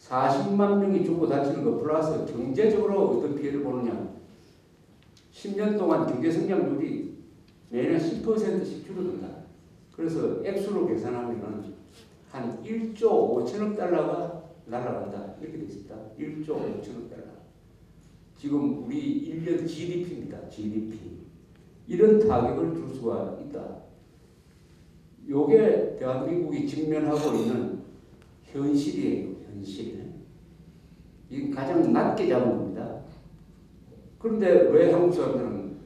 40만 명이 죽고 다치는 것 플러스 경제적으로 어떤 피해를 보느냐. 10년 동안 경제 성장률이 매년 10%씩 줄어든다. 그래서 액수로 계산하면 한 1조 5천억 달러가 날아간다. 이렇게 되어 있습니다. 1조 5천억 달러. 지금 우리 1년 GDP입니다. GDP. 이런 타격을 줄 수가 있다. 요게 대한민국이 직면하고 있는 현실이에요. 현실. 이게 가장 낮게 잡은 겁니다. 그런데 왜 한국 사람들은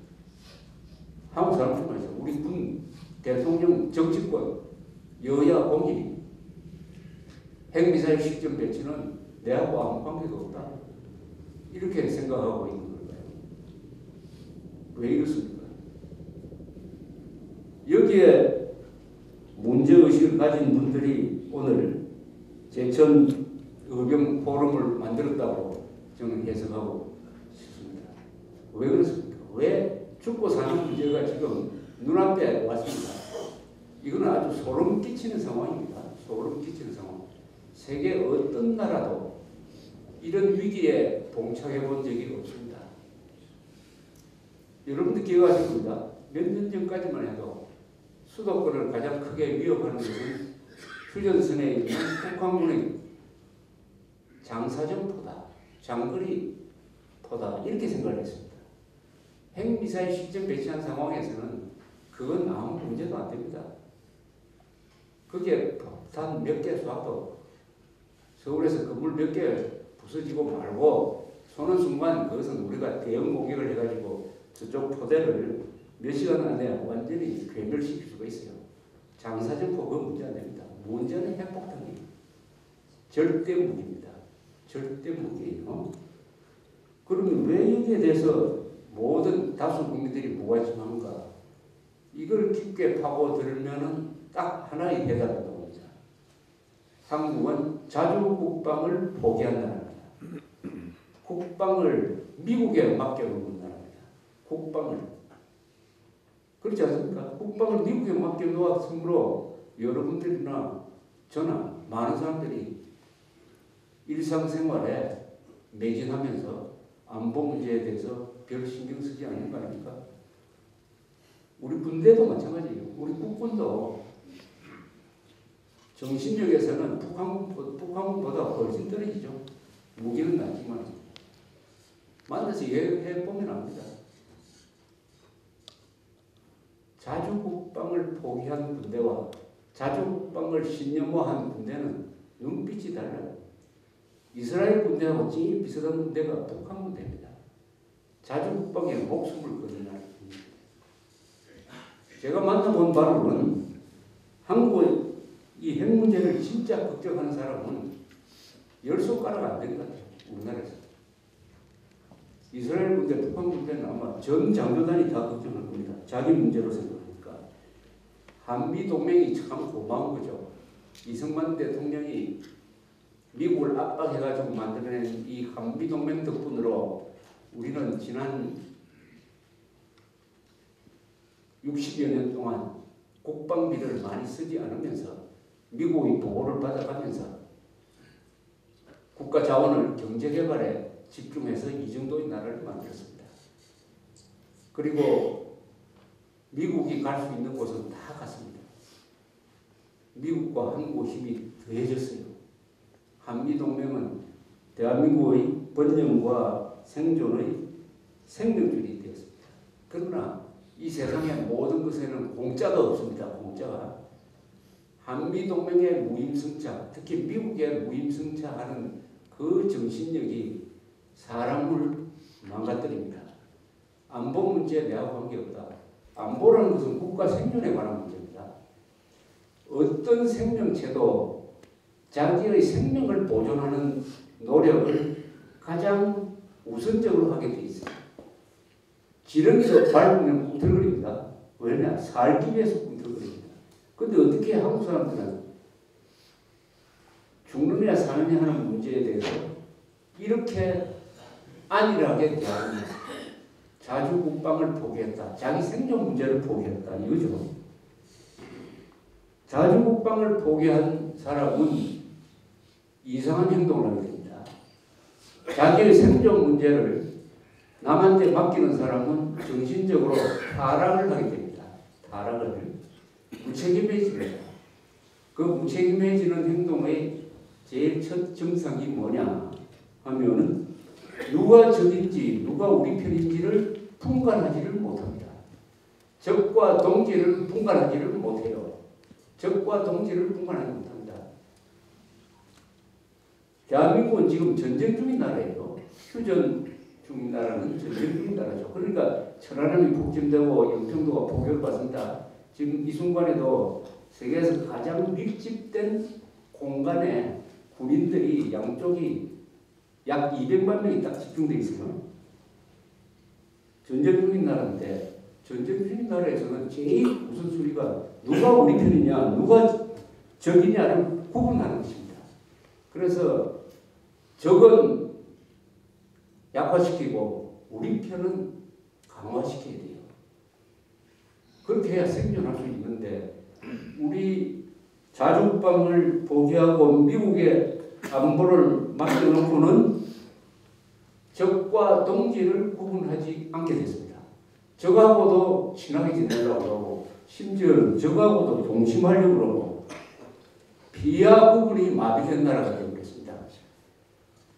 우리 군, 대통령, 정치권, 여야 공인이 핵미사일 시점 배치는 내하고 아무 관계가 없다. 이렇게 생각하고 있는 걸까요? 왜 이렇습니까? 여기에 문제의식을 가진 분들이 오늘 제천 의병 포럼을 만들었다고 저는 해석하고 싶습니다. 왜 그렇습니까? 왜 죽고 사는 문제가 지금 눈앞에 왔습니다. 이건 아주 소름 끼치는 상황입니다. 소름 끼치는 상황. 세계 어떤 나라도 이런 위기에 봉착해 본 적이 없습니다. 여러분들 기억하실 겁니다. 몇 년 전까지만 해도 수도권을 가장 크게 위협하는 것은 휴전선에 있는 북한군의 장사정포다, 장거리 포다 이렇게 생각을 했습니다. 핵미사일 시점 배치한 상황에서는 그건 아무 문제도 안 됩니다. 그게 폭탄 몇 개 쏴도 서울에서 건물 몇 개 부서지고 말고 쏘는 순간 그것은 우리가 대응 공격을 해가지고 저쪽 포대를 몇 시간 안에 완전히 괴멸시킬 수가 있어요. 장사정포 그건 문제 안 됩니다. 문제는 핵폭탄이에요. 절대 무기입니다. 절대 무기예요. 그러면 왜 여기에 대해서 모든 다수 국민들이 무관심한가? 이걸 깊게 파고들면은 딱 하나의 해답이 나옵니다. 한국은 자주국방을 포기한 나라입니다. 국방을 미국에 맡겨놓은 나라입니다. 국방을. 그렇지 않습니까? 국방을 미국에 맡겨놓았으므로 여러분들이나 저나 많은 사람들이 일상생활에 매진하면서 안보 문제에 대해서 별 신경 쓰지 않는 거 아닙니까? 우리 군대도 마찬가지예요. 우리 국군도 정신력에서는 북한군보다 훨씬 떨어지죠. 무기는 낮지만 만나서 해보면 압니다. 자주국방을 포기한 군대와 자주국방을 신념화한 군대는 눈빛이 달라요. 이스라엘 군대하고 제일 비슷한 군대가 북한 군대입니다. 자주국방에 목숨을 걸는 나라. 제가 만나본 바로는 한국의 이 핵 문제를 진짜 걱정하는 사람은 10손가락 안 되는 것 같아요. 우리나라에서. 이스라엘 군대, 북한 군대는 아마 전 장교단이 다 걱정할 겁니다. 자기 문제로 생각하니까. 한미동맹이 참 고마운 거죠. 이승만 대통령이 미국을 압박해가지고 만들어낸 이 한미동맹 덕분으로 우리는 지난 60여 년 동안 국방비를 많이 쓰지 않으면서 미국의 보호를 받아가면서 국가 자원을 경제개발에 집중해서 이 정도의 나라를 만들었습니다. 그리고 미국이 갈 수 있는 곳은 다 갔습니다. 미국과 한국 힘이 더해졌어요. 한미동맹은 대한민국의 번영과 생존의 생명줄이 되었습니다. 그러나 이 세상의 모든 것에는 공짜가 없습니다. 공짜가. 한미동맹의 무임승차, 특히 미국의 무임승차하는 그 정신력이 사람을 망가뜨립니다. 안보 문제에 내가 관계없다. 안보라는 것은 국가 생존에 관한 문제입니다. 어떤 생명체도 자기의 생명을 보존하는 노력을 가장 우선적으로 하게 돼 있어요. 지렁이도 밟으면 꿈틀거립니다. 왜냐? 살기 위해서 꿈틀거립니다. 근데 어떻게 한국 사람들은 죽느냐 사느냐 하는 문제에 대해서 이렇게 안일하게 대하느냐. 자주국방을 포기했다. 자기 생존 문제를 포기했다. 이거죠. 자주국방을 포기한 사람은 이상한 행동을 하게 됩니다. 자기의 생존 문제를 남한테 맡기는 사람은 정신적으로 타락을 하게 됩니다. 타락을. 무책임해집니다. 그 무책임해지는 행동의 제일 첫 증상이 뭐냐 하면은 누가 적인지 누가 우리 편인지를 분간하지를 못합니다. 적과 동지를 분간하지를 못해요. 적과 동지를 분간하지 못합니다. 대한민국은 지금 전쟁 중인 나라예요. 휴전 중인 나라는 전쟁 중인 나라죠. 그러니까 천안함이 북진되고 영평도가 포격을 받습니다. 지금 이 순간에도 세계에서 가장 밀집된 공간에 군인들이 양쪽이 약 200만 명이 딱 집중되어 있어요. 전쟁 중인 나라인데 전쟁 중인 나라에서는 제일 우선순위가 누가 우리 편이냐 누가 적이냐를 구분하는 것입니다. 그래서 적은 약화시키고 우리 편은 강화시켜야 돼요. 그렇게 해야 생존할 수 있는데 우리 자주국방을 포기하고 미국의 안보를 맡겨놓고는 적과 동지를 구분하지 않게 됐습니다. 적하고도 친하게 지내려고 하고 심지어 적하고도 동심하려고 그러고 비하 구분이 마비된 나라가 되어버렸습니다.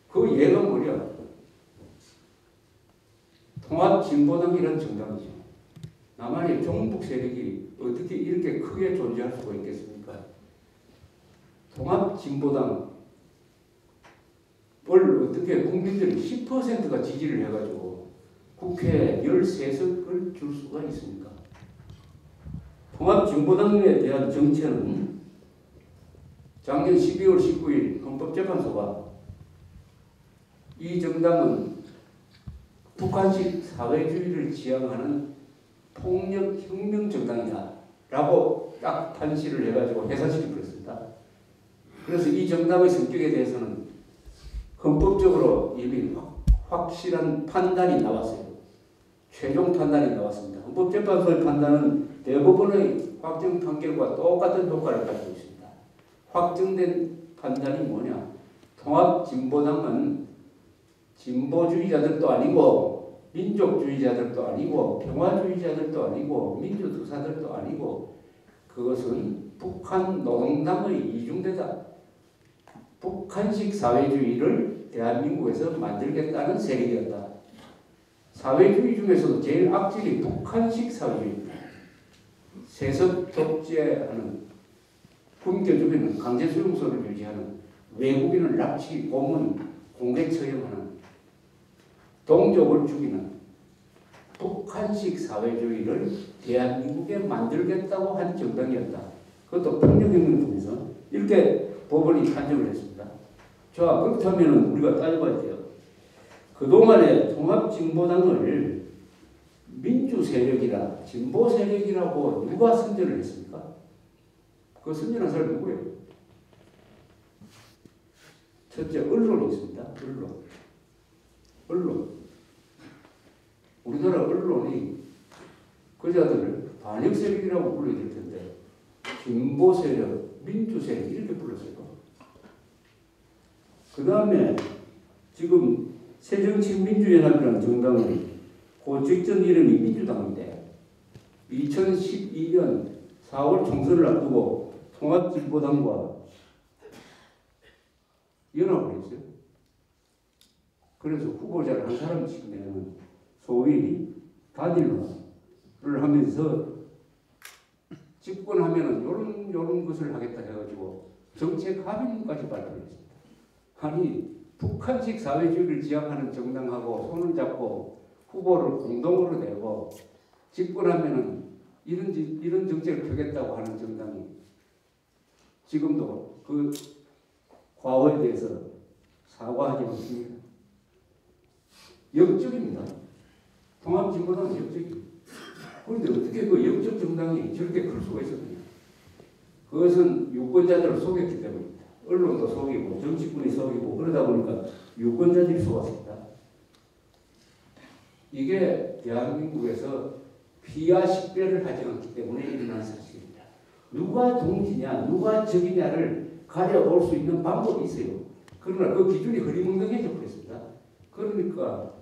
그 예가 뭐냐? 통합진보당이라는 정당이죠. 남한의 종북 세력이 어떻게 이렇게 크게 존재할 수가 있겠습니까? 통합진보당을 어떻게 국민들이 10%가 지지를 해가지고 국회에 13석을 줄 수가 있습니까? 통합진보당에 대한 정체는 작년 12월 19일 헌법재판소가 이 정당은 북한식 사회주의를 지향하는 폭력혁명정당이다 라고 딱 판시를 해가지고 해산시켜버렸습니다. 그래서 이 정당의 성격에 대해서는 헌법적으로 이미 확실한 판단이 나왔어요. 최종 판단이 나왔습니다. 헌법재판소의 판단은 대법원의 확정 판결과 똑같은 효과를 가지고 있습니다. 확정된 판단이 뭐냐? 통합진보당은 진보주의자들도 아니고 민족주의자들도 아니고 평화주의자들도 아니고 민주투사들도 아니고 그것은 북한 노동당의 이중대다. 북한식 사회주의를 대한민국에서 만들겠다는 세력이었다. 사회주의 중에서도 제일 악질이 북한식 사회주의입니다. 세습 독재하는 군교주의는 강제수용소를 유지하는 외국인을 납치, 고문, 공개 처형하는 동족을 죽이는 북한식 사회주의를 대한민국에 만들겠다고 한 정당이었다. 그것도 폭력혁명을 통해서 이렇게 법원이 판정을 했습니다. 자, 그렇다면 우리가 따져봐야 돼요. 그동안에 통합진보당을 민주 세력이라 진보 세력이라고 누가 선전을 했습니까? 그 선전한 사람이 누구예요? 첫째, 언론이 있습니다. 언론. 우리나라 언론이 그자들을 반역 세력이라고 불러야 될 텐데 진보 세력, 민주 세력 이렇게 불렀어요. 그 다음에 지금 새정치민주연합이라는 정당은 그 직전 이름이 민주당인데 2012년 4월 총선을 앞두고 통합진보당과 연합을 했어요. 그래서 후보자를 한 사람씩 내는 소위 단일화를 하면서 집권하면은 요런 것을 하겠다 해가지고 정책 합의문까지 발표했습니다. 아니 북한식 사회주의를 지향하는 정당하고 손을 잡고 후보를 공동으로 내고 집권하면은 이런 정책을 펴겠다고 하는 정당이 지금도 그 과거에 대해서 사과하지 않습니다. 역적입니다. 통합진보당은 역적입니다. 그런데 어떻게 그 역적 정당이 저렇게 클 수가 있었느냐? 그것은 유권자들을 속였기 때문입니다. 언론도 속이고 정치권이 속이고 그러다 보니까 유권자들이 속았습니다. 이게 대한민국에서 피와 식별을 하지 않기 때문에 일어난 사실입니다. 누가 동지냐 누가 적이냐를 가려볼 수 있는 방법이 있어요. 그러나 그 기준이 흐리멍텅해져 버렸습니다. 그러니까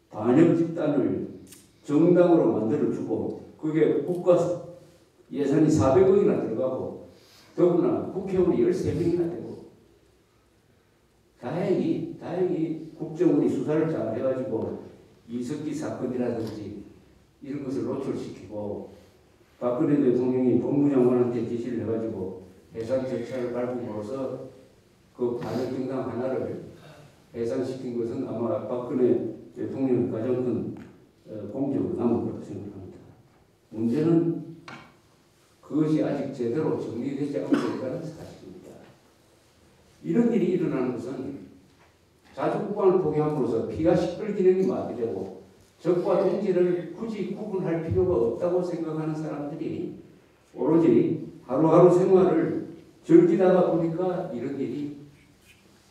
반역 집단을 정당으로 만들어주고 그게 국가 예산이 400억이나 들어가고 더구나 국회의원이 13명이나 되고 다행히 국정원이 수사를 잘 해가지고 이석기 사건이라든지 이런 것을 노출시키고 박근혜 대통령이 법무장관한테 지시를 해가지고 해산 절차를 밟음으로써 그 반역 정당 하나를 해산시킨 것은 아마 박근혜 대통령의 가장 큰 공적으로 남을 거라고 생각합니다. 문제는 그것이 아직 제대로 정리되지 않고 있다는 사실입니다. 이런 일이 일어나는 것은 자주국방을 포기함으로써 피가 식별 기능이 마비되고 적과 동지를 굳이 구분할 필요가 없다고 생각하는 사람들이 오로지 하루하루 생활을 즐기다가 보니까 이런 일이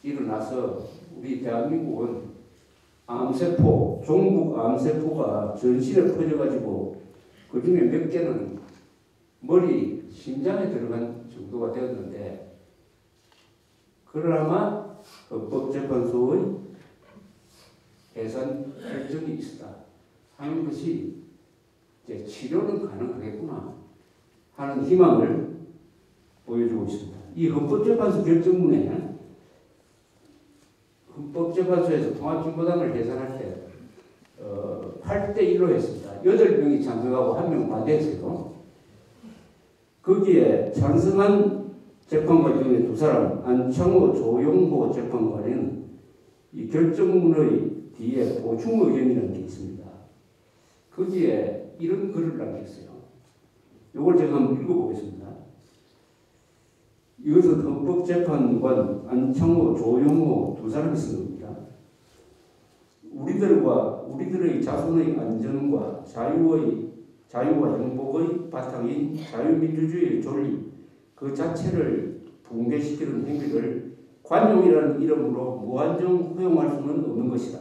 일어나서 우리 대한민국은 암세포, 종북 암세포가 전신에 퍼져가지고 그 중에 몇 개는 머리, 심장에 들어간 정도가 되었는데 그러나 헌법재판소의 해산 결정이 있었다 하는 것이 이제 치료는 가능하겠구나 하는 희망을 보여주고 있습니다. 이 헌법재판소 결정문에 헌법재판소에서 통합진보당을 해산할 때 8대1로 했습니다. 8명이 찬성하고 1명 반대했어요. 거기에 찬성한 재판관 중에 2사람, 안창호, 조용호 재판관은 이 결정문의 뒤에 보충 의견이라는 게 있습니다. 거기에 이런 글을 남겼어요. 이걸 제가 한번 읽어보겠습니다. 이것은 헌법재판관 안창호, 조용호 2사람이 쓴 겁니다. 우리들의 자손의 안전과 자유와 행복의 바탕인 자유민주주의의 존리 그 자체를 붕괴시키는 행위를 관용이라는 이름으로 무한정 허용할 수는 없는 것이다.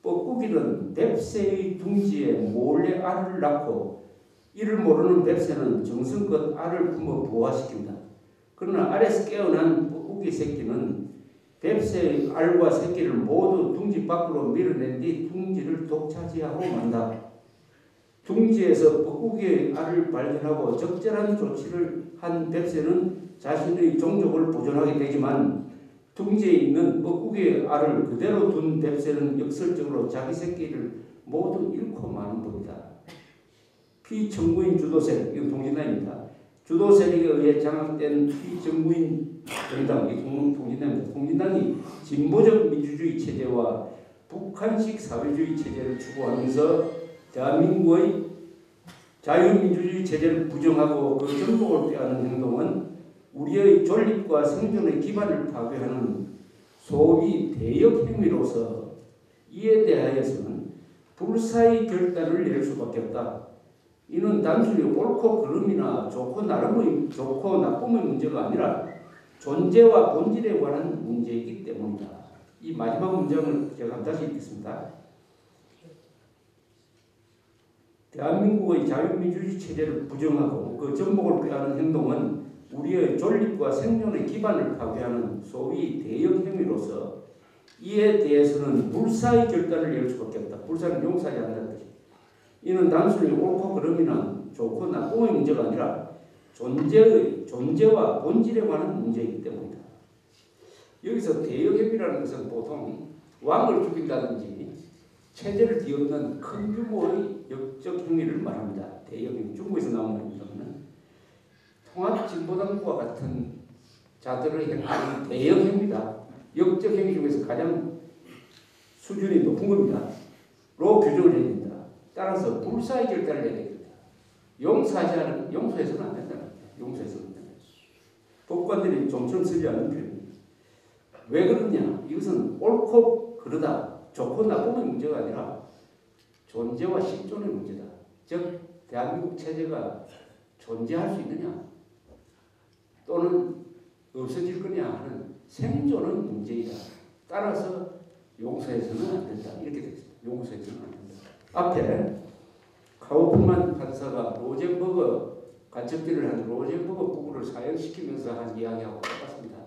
뻐꾸기는 뱁새의 둥지에 몰래 알을 낳고 이를 모르는 뱁새는 정성껏 알을 품어 부화시킨다. 그러나 알에서 깨어난 뻐꾸기 새끼는 뱁새의 알과 새끼를 모두 둥지 밖으로 밀어낸 뒤 둥지를 독차지하고 만다. 둥지에서 뻐꾸기의 알을 발견하고 적절한 조치를 한 뱁새는 자신의 종족을 보존하게 되지만 둥지에 있는 뻐꾸기의 알을 그대로 둔 뱁새는 역설적으로 자기 새끼를 모두 잃고 마는 법이다. 피청구인 주도세, 이건 동진당입니다. 주도세력에 의해 장악된 피정부인 정당, 이 통진당입니다. 통진당이 진보적 민주주의 체제와 북한식 사회주의 체제를 추구하면서 대한민국의 자유민주주의 체제를 부정하고 그 전복을 빼앗는 행동은 우리의 존립과 생존의 기반을 파괴하는 소위 대역 행위로서 이에 대하여서는 불사의 결단을 낼 수밖에 없다. 이는 단순히 옳고 그름이나 좋고 나쁨의 문제가 아니라 존재와 본질에 관한 문제이기 때문이다. 이 마지막 문장을 제가 다시 읽겠습니다. 대한민국의 자유민주주의 체제를 부정하고 그 전복을 빼앗는 행동은 우리의 존립과 생존의 기반을 파괴하는 소위 대역 행위로서 이에 대해서는 불사의 결단을 낼 수밖에 없다. 불사는 용서하지 않는다는 것이. 이는 단순히 옳고 그름이나 좋고 나쁨의 문제가 아니라 존재와 본질에 관한 문제이기 때문이다. 여기서 대역행위라는 것은 보통 왕을 죽인다든지 체제를 뒤엎는 큰 규모의 역적 행위를 말합니다. 대역행위, 중국에서 나온 말입니다. 통합진보당과 같은 자들의 행위는 대역행위다. 역적 행위 중에서 가장 수준이 높은 겁니다. 로 규정을 해야 된다. 따라서 불사의 결단을 내야 됩니다. 용서해서는 안 된다. 용서해서는 안 된다. 법관들이 좀처럼 쓰지 않는 표현입니다. 왜 그러냐? 이것은 옳고 그르다, 좋고 나쁨의 문제가 아니라 존재와 실존의 문제다. 즉 대한민국 체제가 존재할 수 있느냐 또는 없어질 거냐 하는 생존의 문제이다. 따라서 용서해서는 안 된다. 이렇게 되어 있습니다. 용서해서는 안 된다. 앞에 카우프만 판사가 로젠버그 간첩질을 한 로젠버그 부부를 사형시키면서 한 이야기하고 똑같습니다.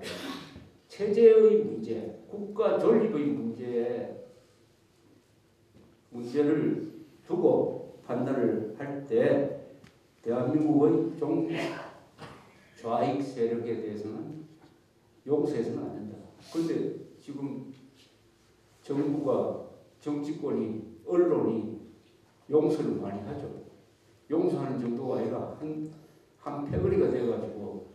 체제의 문제, 국가 존립의 문제를 두고 판단을 할 때 대한민국의 좌익 세력에 대해서는 용서해서는 안 된다. 그런데 지금 정부가, 정치권이, 언론이 용서를 많이 하죠. 용서하는 정도가 아니라 한 패거리가 되어가지고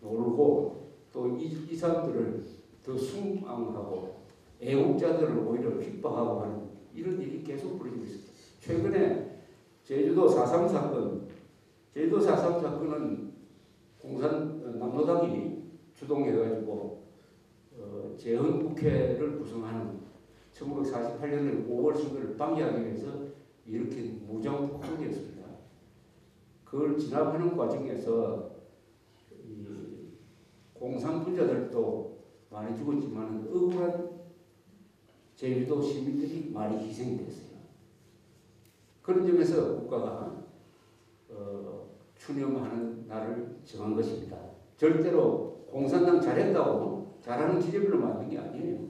놀고 또 이 사람들을 더 순항하고 애국자들을 오히려 핍박하고 하는 이런 일이 계속 벌어지고 있습니다. 최근에 제주도 4.3 사건, 제주도 4.3 사건은 남로당이 주동해가지고 재헌국회를 구성하는 1948년 5월 선거를 방해하기 위해서 일으킨 무장폭동이었습니다. 그걸 진압하는 과정에서 공산분자들도 많이 죽었지만 억울한 제주도 시민들이 많이 희생이 됐어요. 그런 점에서 국가가 추념하는 날을 정한 것입니다. 절대로 공산당 잘했다고 잘하는 기념일로 만든 게 아니에요.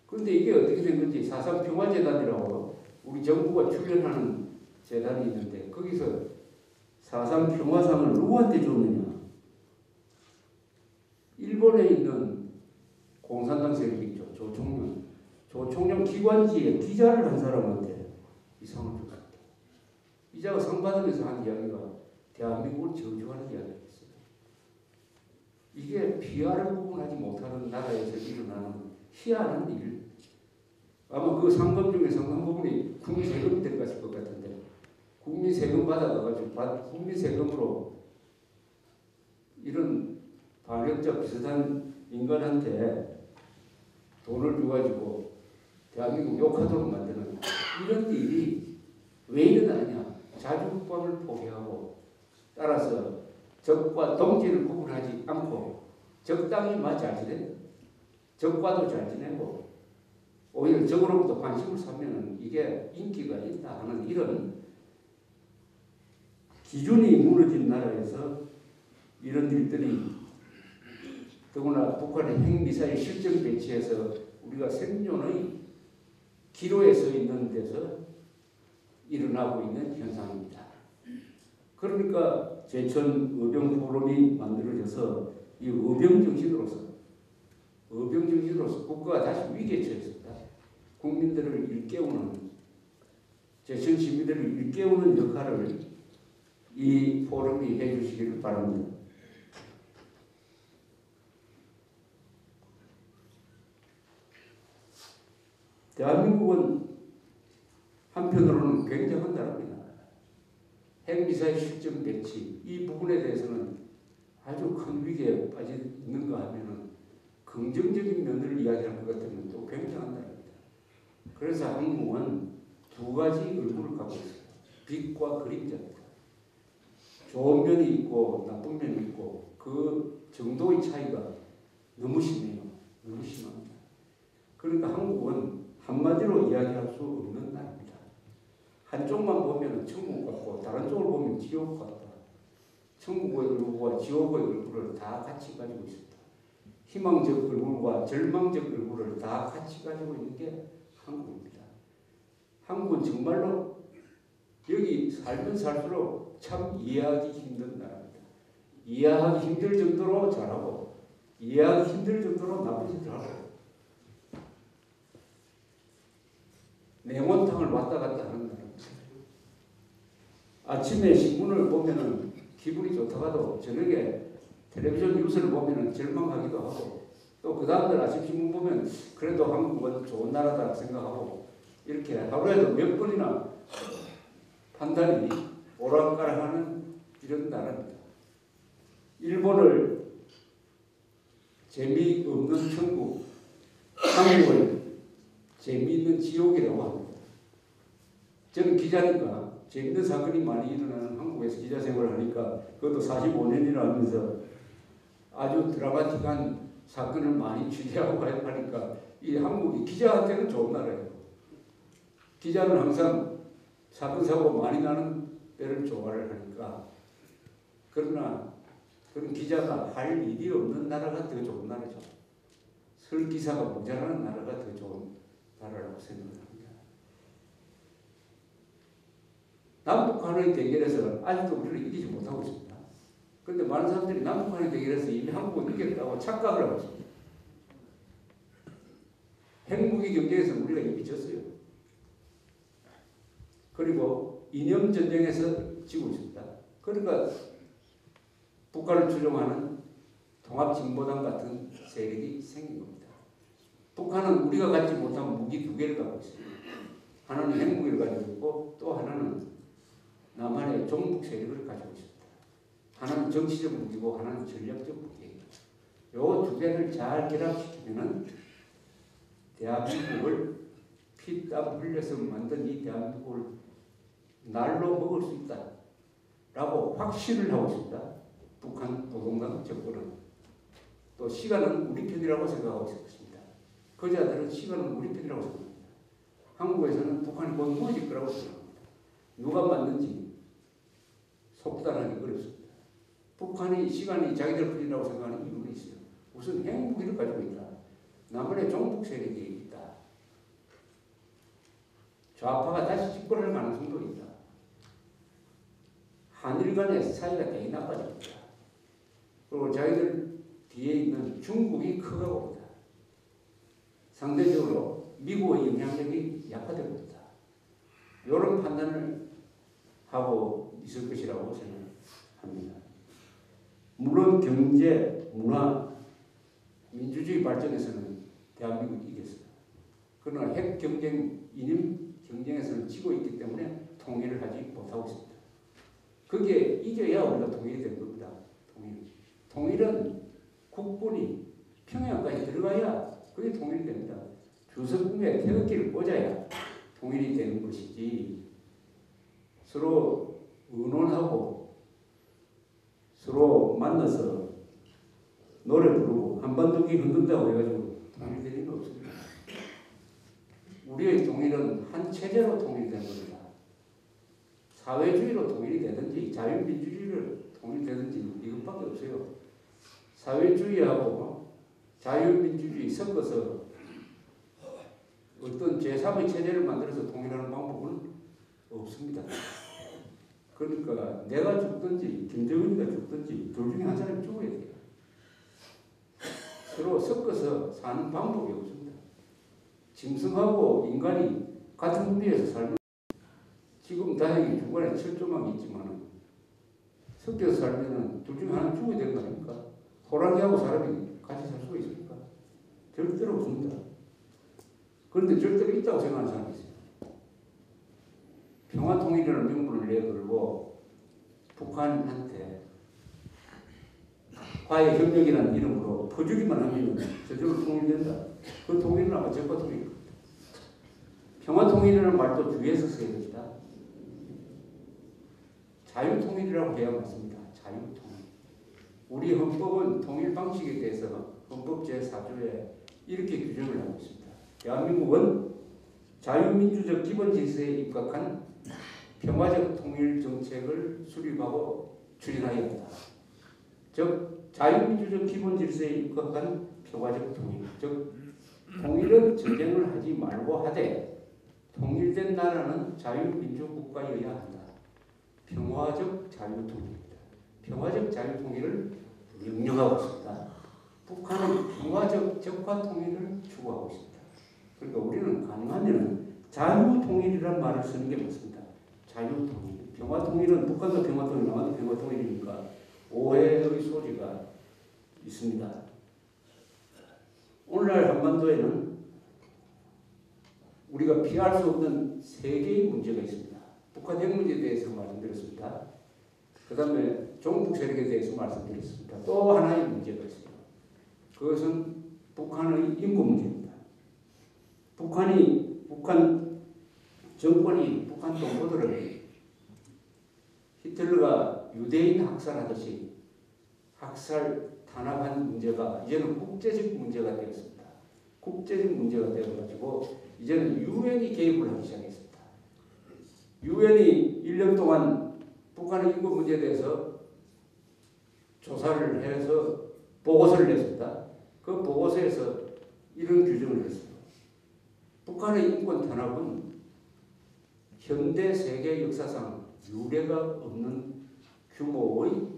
그런데 이게 어떻게 된 건지 4.3 평화재단이라고 우리 정부가 출연하는 재단이 있는데 거기서 4.3 평화상을 누구한테 줬느냐? 일본에 있는 공산당 세력이 있죠. 조총련 기관지에 기자를 한 사람한테 이 상을 줬습니다. 기자가 상 받으면서 한 이야기가 대한민국을 저주하는 이야기였어요. 이게 PR을 구분하지 못하는 나라에서 일어나는 희한한 일. 아마 그 상금 중에 상당 부분이 국민 세금이 들어갔을 것 같은데 국민 세금 받아가지고 국민 세금으로 이런 반역자 비슷한 인간한테 돈을 줘가지고 대한민국 욕하도록 만드는 이런 일이 왜 일어나냐? 자주국방을 포기하고 따라서 적과 동지를 구분하지 않고 적당히 잘 지내고 적과도 잘 지내고 오히려 적으로부터 관심을 사면 이게 인기가 있다 하는 이런 기준이 무너진 나라에서 이런 일들이 더구나 북한의 핵미사일 실전 배치에서 우리가 생존의 기로에 서 있는 데서 일어나고 있는 현상입니다. 그러니까 제천 의병 포럼이 만들어져서 이 의병 정신으로서 국가가 다시 위기에 처했습니다. 국민들을 일깨우는, 제천 시민들을 일깨우는 역할을 이 포럼이 해주시기를 바랍니다. 대한민국은 한편으로는 굉장한 나라입니다. 핵미사일 실전 배치 이 부분에 대해서는 아주 큰 위기에 빠져 있는가 하면은 긍정적인 면을 이야기할 것 같으면 또 굉장한 나라입니다. 그래서 한국은 두 가지 얼굴을 갖고 있어요. 빛과 그림자입니다. 좋은 면이 있고 나쁜 면이 있고 그 정도의 차이가 너무 심해요. 너무 심합니다. 그러니까 한국은 한마디로 이야기할 수 없는 나라입니다. 한쪽만 보면 천국 같고 다른 쪽을 보면 지옥 같다. 천국의 얼굴과 지옥의 얼굴을 다 같이 가지고 있습니다. 희망적 얼굴과 절망적 얼굴을 다 같이 가지고 있는 게 한국입니다. 한국은 정말로 여기 살면 살수록 참 이해하기 힘든 나라입니다. 이해하기 힘들 정도로 잘하고 이해하기 힘들 정도로 나쁜 짓을 하고 냉온탕을 왔다 갔다 하는 나라입니다. 아침에 신문을 보면은 기분이 좋다가도 저녁에 텔레비전 뉴스를 보면은 절망하기도 하고 또 그 다음날 아침 신문 보면 그래도 한국은 좋은 나라다 생각하고 이렇게 하루에도 몇 번이나 판단이 오락가락하는 이런 나라입니다. 일본을 재미없는 천국, 한국을 재미있는 지옥이라고 합니다. 저는 기자니까 재밌는 사건이 많이 일어나는 한국에서 기자 생활을 하니까 그것도 45년이나 하면서 아주 드라마틱한 사건을 많이 취재하고 하니까 이 한국이 기자한테는 좋은 나라예요. 기자는 항상 사건 사고 많이 나는 때를 좋아를 하니까 그러나 그런 기자가 할 일이 없는 나라가 더 좋은 나라죠. 설 기사가 모자라는 나라가 더 좋은 나라라고 생각합니다. 남북한의 대결에서 아직도 우리를 이기지 못하고 있습니다. 그런데 많은 사람들이 남북한의 대결에서 이미 한국은 이겼다고 착각을 하고 있습니다. 핵무기 경쟁에서 우리가 이미 졌어요. 그리고 이념 전쟁에서 지고 있습니다. 그러니까 북한을 추종하는 통합진보당 같은 세력이 생긴 겁니다. 북한은 우리가 갖지 못한 무기 두 개를 갖고 있습니다. 하나는 핵무기를 가지고 있고 또 하나는 남한의 종북 세력을 가지고 있습니다. 하나는 정치적 무기고 하나는 전략적 무기예요. 요 두 개를 잘 결합시키면은 대한민국을 피땀 흘려서 만든 이 대한민국을 날로 먹을 수 있다라고 확신을 하고 있습니다. 북한 노동당 정권은 또 시간은 우리 편이라고 생각하고 있습니다. 그 자들은 시간은 우리 편이라고 생각합니다. 한국에서는 북한이 곧 무너질 거라고 생각합니다. 누가 맞는지 속단하기 어렵습니다. 북한이 시간이 자기들 편이라고 생각하는 이유가 있어요. 우선 핵무기를 가지고 있다. 남한의 종북 세력이 있다. 좌파가 다시 집권할 가능성도 있다. 한일 간의 사이가 되게 나빠집니다. 그리고 자기들 뒤에 있는 중국이 커가고 옵니다. 상대적으로 미국의 영향력이 약화되고 있다. 이런 판단을 하고 있을 것이라고 생각합니다. 물론 경제, 문화, 민주주의 발전에서는 대한민국이 이겼습니다. 그러나 핵 경쟁, 이념 경쟁에서는 지고 있기 때문에 통일을 하지 못하고 있습니다. 그게 이겨야 우리가 통일이 된 겁니다. 통일은 국군이 평양까지 들어가야 그게 통일이 됩니다. 주석궁에 태극기를 꽂아야 통일이 되는 것이지 서로 의논하고 서로 만나서 노래 부르고 한반도기 흔든다고 해가지고 통일될 일은 없습니다. 우리의 통일은 한 체제로 통일된 겁니다. 사회주의로 통일이 되든지 자유민주주의로 통일되든지 이것밖에 없어요. 사회주의하고 자유민주주의 섞어서 어떤 제3의 체제를 만들어서 통일하는 방법은 없습니다. 그러니까 내가 죽든지 김정은이가 죽든지 둘 중에 한 사람이 죽어야 돼요. 서로 섞어서 사는 방법이 없습니다. 짐승하고 인간이 같은 우리에서 살면 지금 다행히 중간에 철조망이 있지만 섞여서 살면 둘 중에 하나는 죽어야 되는 거 아닙니까? 호랑이하고 사람이 같이 살 수가 있습니까? 절대로 없습니다. 그런데 절대로 있다고 생각하는 사람이 있어요. 평화통일이라는 명분을 내걸고 북한한테 화해협력이라는 이름으로 퍼주기만 하면 저절로 통일된다. 그 통일은 아마 적과 통일일 겁니다. 평화통일이라는 말도 주의해서 써야 됩니다. 자유통일이라고 해야 맞습니다. 자유통일. 우리 헌법은 통일 방식에 대해서 헌법 제4조에 이렇게 규정을 하고 있습니다. 대한민국은 자유민주적 기본 질서에 입각한 평화적 통일 정책을 수립하고 추진하여야 한다. 즉 자유민주적 기본 질서에 입각한 평화적 통일, 즉 통일은 전쟁을 하지 말고 하되 통일된 나라는 자유민주국가여야 한다. 평화적 자유통일입니다. 평화적 자유통일을 명령하고 있습니다. 북한은 평화적 적화통일을 추구하고 있습니다. 그러니까 우리는 가능하면 자유통일이라는 말을 쓰는 게 맞습니다. 자유통일. 평화통일은 북한도 평화통일, 남한도 평화통일이니까 오해의 소지가 있습니다. 오늘날 한반도에는 우리가 피할 수 없는 세 개의 문제가 있습니다. 북한 핵 문제에 대해서 말씀드렸습니다. 그 다음에 종북 세력에 대해서 말씀드렸습니다. 또 하나의 문제가 있습니다. 그것은 북한의 인권 문제입니다. 북한 정권이 북한 동포들을 히틀러가 유대인 학살하듯이 학살 탄압한 문제가 이제는 국제적 문제가 되었습니다. 국제적 문제가 되어가지고 이제는 유엔이 개입을 하기 시작했습니다. 유엔이 1년 동안 북한의 인권 문제에 대해서 조사를 해서 보고서를 냈습니다. 그 보고서에서 이런 규정을 했습니다. 북한의 인권 탄압은 현대 세계 역사상 유례가 없는 규모의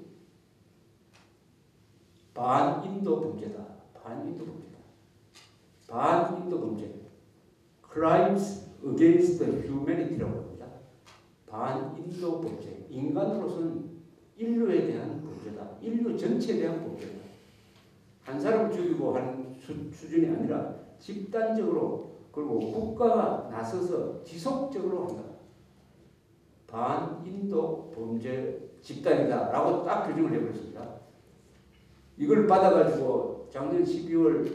반인도 범죄다. 반인도 범죄다. 반인도 범죄. Crimes against the humanity라고 합니다. 반인도 범죄. 인간으로서는 인류에 대한 범죄다. 인류 전체에 대한 범죄다. 한 사람을 죽이고 하는 수준이 아니라 집단적으로 그리고 국가가 나서서 지속적으로 한다. 반인도 범죄 집단이다라고 딱 규정을 해버렸습니다. 이걸 받아가지고 작년 12월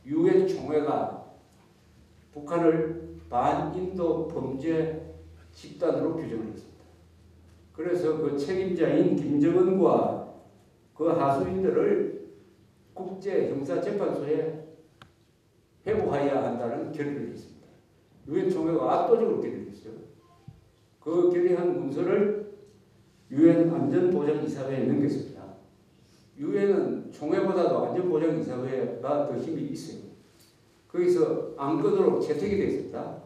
유엔 총회가 북한을 반인도 범죄 집단으로 규정을 했습니다. 그래서 그 책임자인 김정은과 그 하수인들을 국제형사재판소에 회부하여야 한다는 결의를 했습니다. 유엔 총회가 압도적으로 결의를 했어요. 그 결의한 문서를 유엔 안전보장이사회에 넘겼습니다. 유엔은 총회보다도 안전보장이사회가 더 힘이 있어요. 거기서 안 끊도록 채택이 되어 있습니다.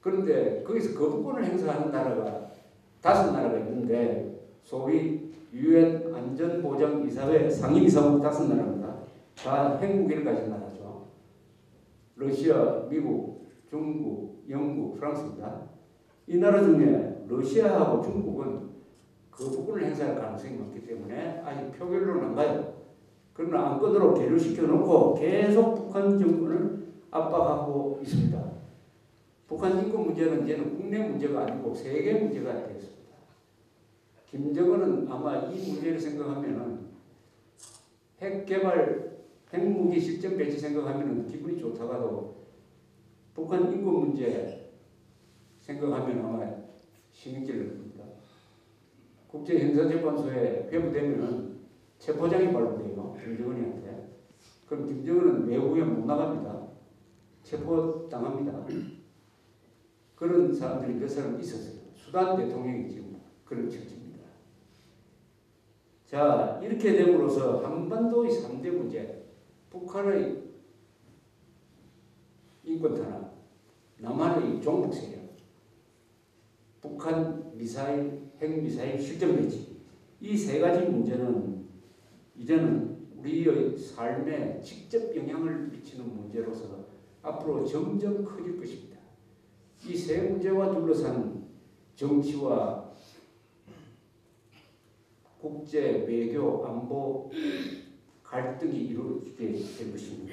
그런데 거기서 거부권을 행사하는 나라가 5나라가 있는데 소위 유엔 안전보장이사회 상임이사국 5나라입니다. 다 핵무기를 가진 나라죠. 러시아, 미국, 중국, 영국, 프랑스입니다. 이 나라 중에 러시아하고 중국은 거부권을 행사할 가능성이 많기 때문에 아직 표결로는 안 가요. 그러나 안건으로 계류시켜 놓고 계속 북한 정권을 압박하고 있습니다. 북한 인권 문제는 이제는 국내 문제가 아니고 세계 문제가 되었습니다. 김정은은 아마 이 문제를 생각하면 핵 개발, 핵무기 실전 배치 생각하면 기분이 좋다가도 북한 인권 문제 생각하면 아마 신경질을 겁니다. 국제형사재판소에 회부되면 체포장이 발부돼요. 김정은이한테. 그럼 김정은은 외국에 못 나갑니다. 체포당합니다. 그런 사람들이 몇 사람 있었어요. 수단 대통령이 지금 그런 처지입니다. 자, 이렇게 됨으로써 한반도의 3대 문제, 북한의 인권 탄압, 남한의 종북 세력, 북한 미사일, 핵미사일 실전 배치, 이 세 가지 문제는 이제는 우리의 삶에 직접 영향을 미치는 문제로서 앞으로 점점 커질 것입니다. 이 세 문제와 둘러싼 정치와 국제, 외교, 안보 갈등이 이루어지게 될 것입니다.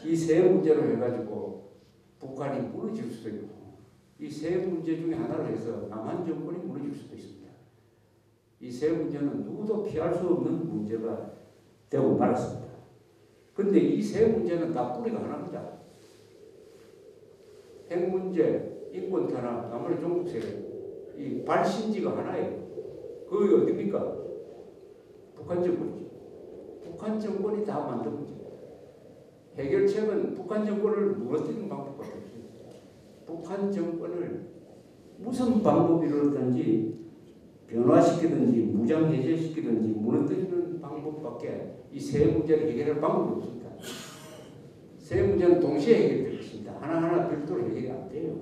이 세 문제로 해가지고 북한이 무너질 수도 있고, 이 세 문제 중에 하나로 해서 남한 정권이 무너질 수도 있습니다. 이 세 문제는 누구도 피할 수 없는 문제가 되고 말았습니다. 그런데 이 세 문제는 다 뿌리가 하나입니다. 핵 문제, 인권 탄압, 남한의 종북 세력, 이 발신지가 하나예요. 그게 어딥니까? 북한 정권이죠. 북한 정권이 다 만든 문제입니다. 해결책은 북한 정권을 무너뜨리는 방법밖에 없습니다. 북한 정권을 무슨 방법이라든지 변화시키든지 무장해제시키든지 무너뜨리는 방법밖에 이 세 문제를 해결할 방법이 없습니다. 세 문제는 동시에 해결될 것입니다. 하나하나 별도로 해결이 안 돼요.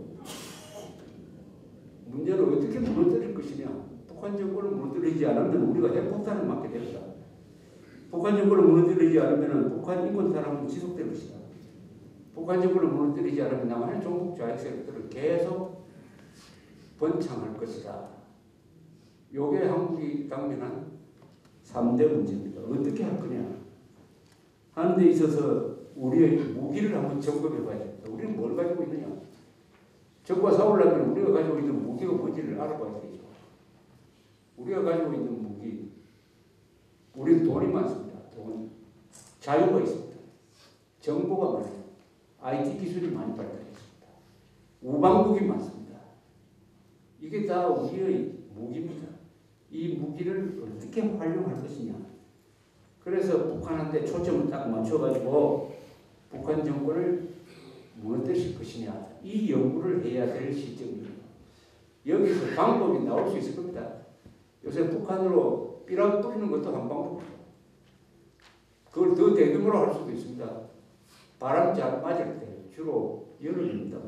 문제를 어떻게 무너뜨릴 것이냐. 북한 정권을 무너뜨리지 않으면 우리가 핵폭탄을 맞게 됩니다. 북한 정권을 무너뜨리지 않으면 북한 인권 탄압은 지속될 것이다. 북한 정권을 무너뜨리지 않으면 남한의 종북 좌익 세력들을 계속 번창할 것이다. 요게 한국이 당면한 3대 문제입니다. 어떻게 할 거냐 하는 데 있어서 우리의 무기를 한번 점검해 봐야 됩니다. 우리는 뭘 가지고 있느냐. 적과 싸우려면 우리가 가지고 있는 무기가 뭔지를 알아봐야 되죠. 우리가 가지고 있는 무기, 우리는 돈이 많습니다. 돈, 자유가 있습니다. 정보가 많아요. IT 기술이 많이 발달했습니다. 우방국이 많습니다. 이게 다 우리의 무기입니다. 이 무기를 어떻게 활용할 것이냐. 그래서 북한한테 초점을 딱 맞춰가지고 북한 정권을 무너뜨릴 것이냐. 이 연구를 해야 될 시점입니다. 여기서 방법이 나올 수 있을 겁니다. 요새 북한으로 삐락 뿌리는 것도 한 방법입니다. 그걸 더 대규모로 할 수도 있습니다. 바람 잘 맞을 때 주로 여름입니다.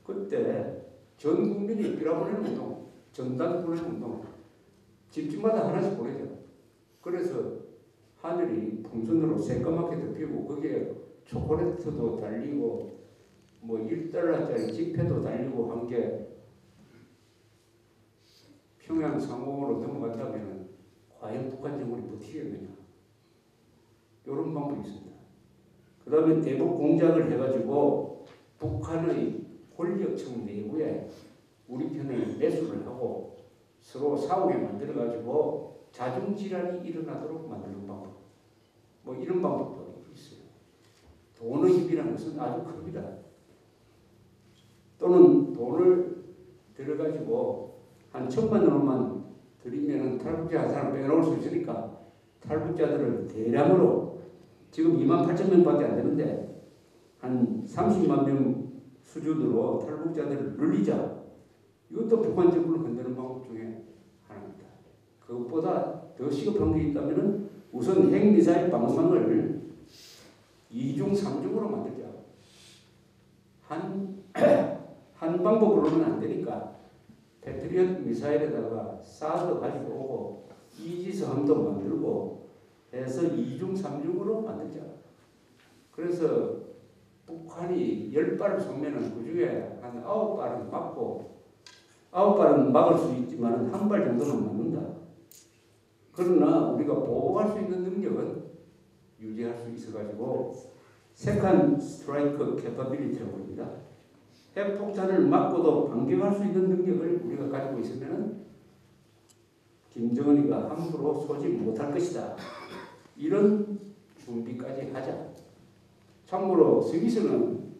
그때 전 국민이 삐락 보내는 운동, 전단 보내는 운동, 집집마다 하나씩 보내죠. 그래서 하늘이 풍선으로 새까맣게 덮이고 거기에 초콜릿도 달리고 뭐 1달러짜리 지폐도 달리고 한 게 평양 상공으로 넘어간다면 과연 북한 정권이 버티겠느냐. 이런 방법이 있습니다. 그 다음에 대북 공작을 해가지고 북한의 권력층 내부에 우리 편을 매수를 하고 서로 싸우게 만들어가지고 자중질환이 일어나도록 만드는 방법. 뭐 이런 방법도 있어요. 돈의 힘이라는 것은 아주 큽니다. 또는 돈을 들어가지고 한 1,000만 원만 들이면 탈북자 한 사람 빼놓을 수 있으니까 탈북자들을 대량으로 지금 28,000명밖에 안 되는데 한 30만 명 수준으로 탈북자들을 늘리자. 이것도 북한 정부를 흔드는 방법 중에 하나입니다. 그것보다 더 시급한 게 있다면 우선 핵미사일 방어망을 2중, 3중으로 만들자. 한 방법으로는 안 되니까 패트리엇 미사일에다가 사드 가지고 오고 이지스함도 만들고 해서 2중, 3중으로 만들자. 그래서 북한이 10발을 쏘면은 그 중에 한 9발은 맞고 9발은 막을 수 있지만 1발 정도는 맞는다. 그러나 우리가 보호할 수 있는 능력은 유지할 수 있어가지고 세컨드 스트라이크 캐퍼빌리티라고 합니다. 핵폭탄을 맞고도 반격할 수 있는 능력을 우리가 가지고 있으면 김정은이가 함부로 쏘지 못할 것이다. 이런 준비까지 하자. 참고로 스위스는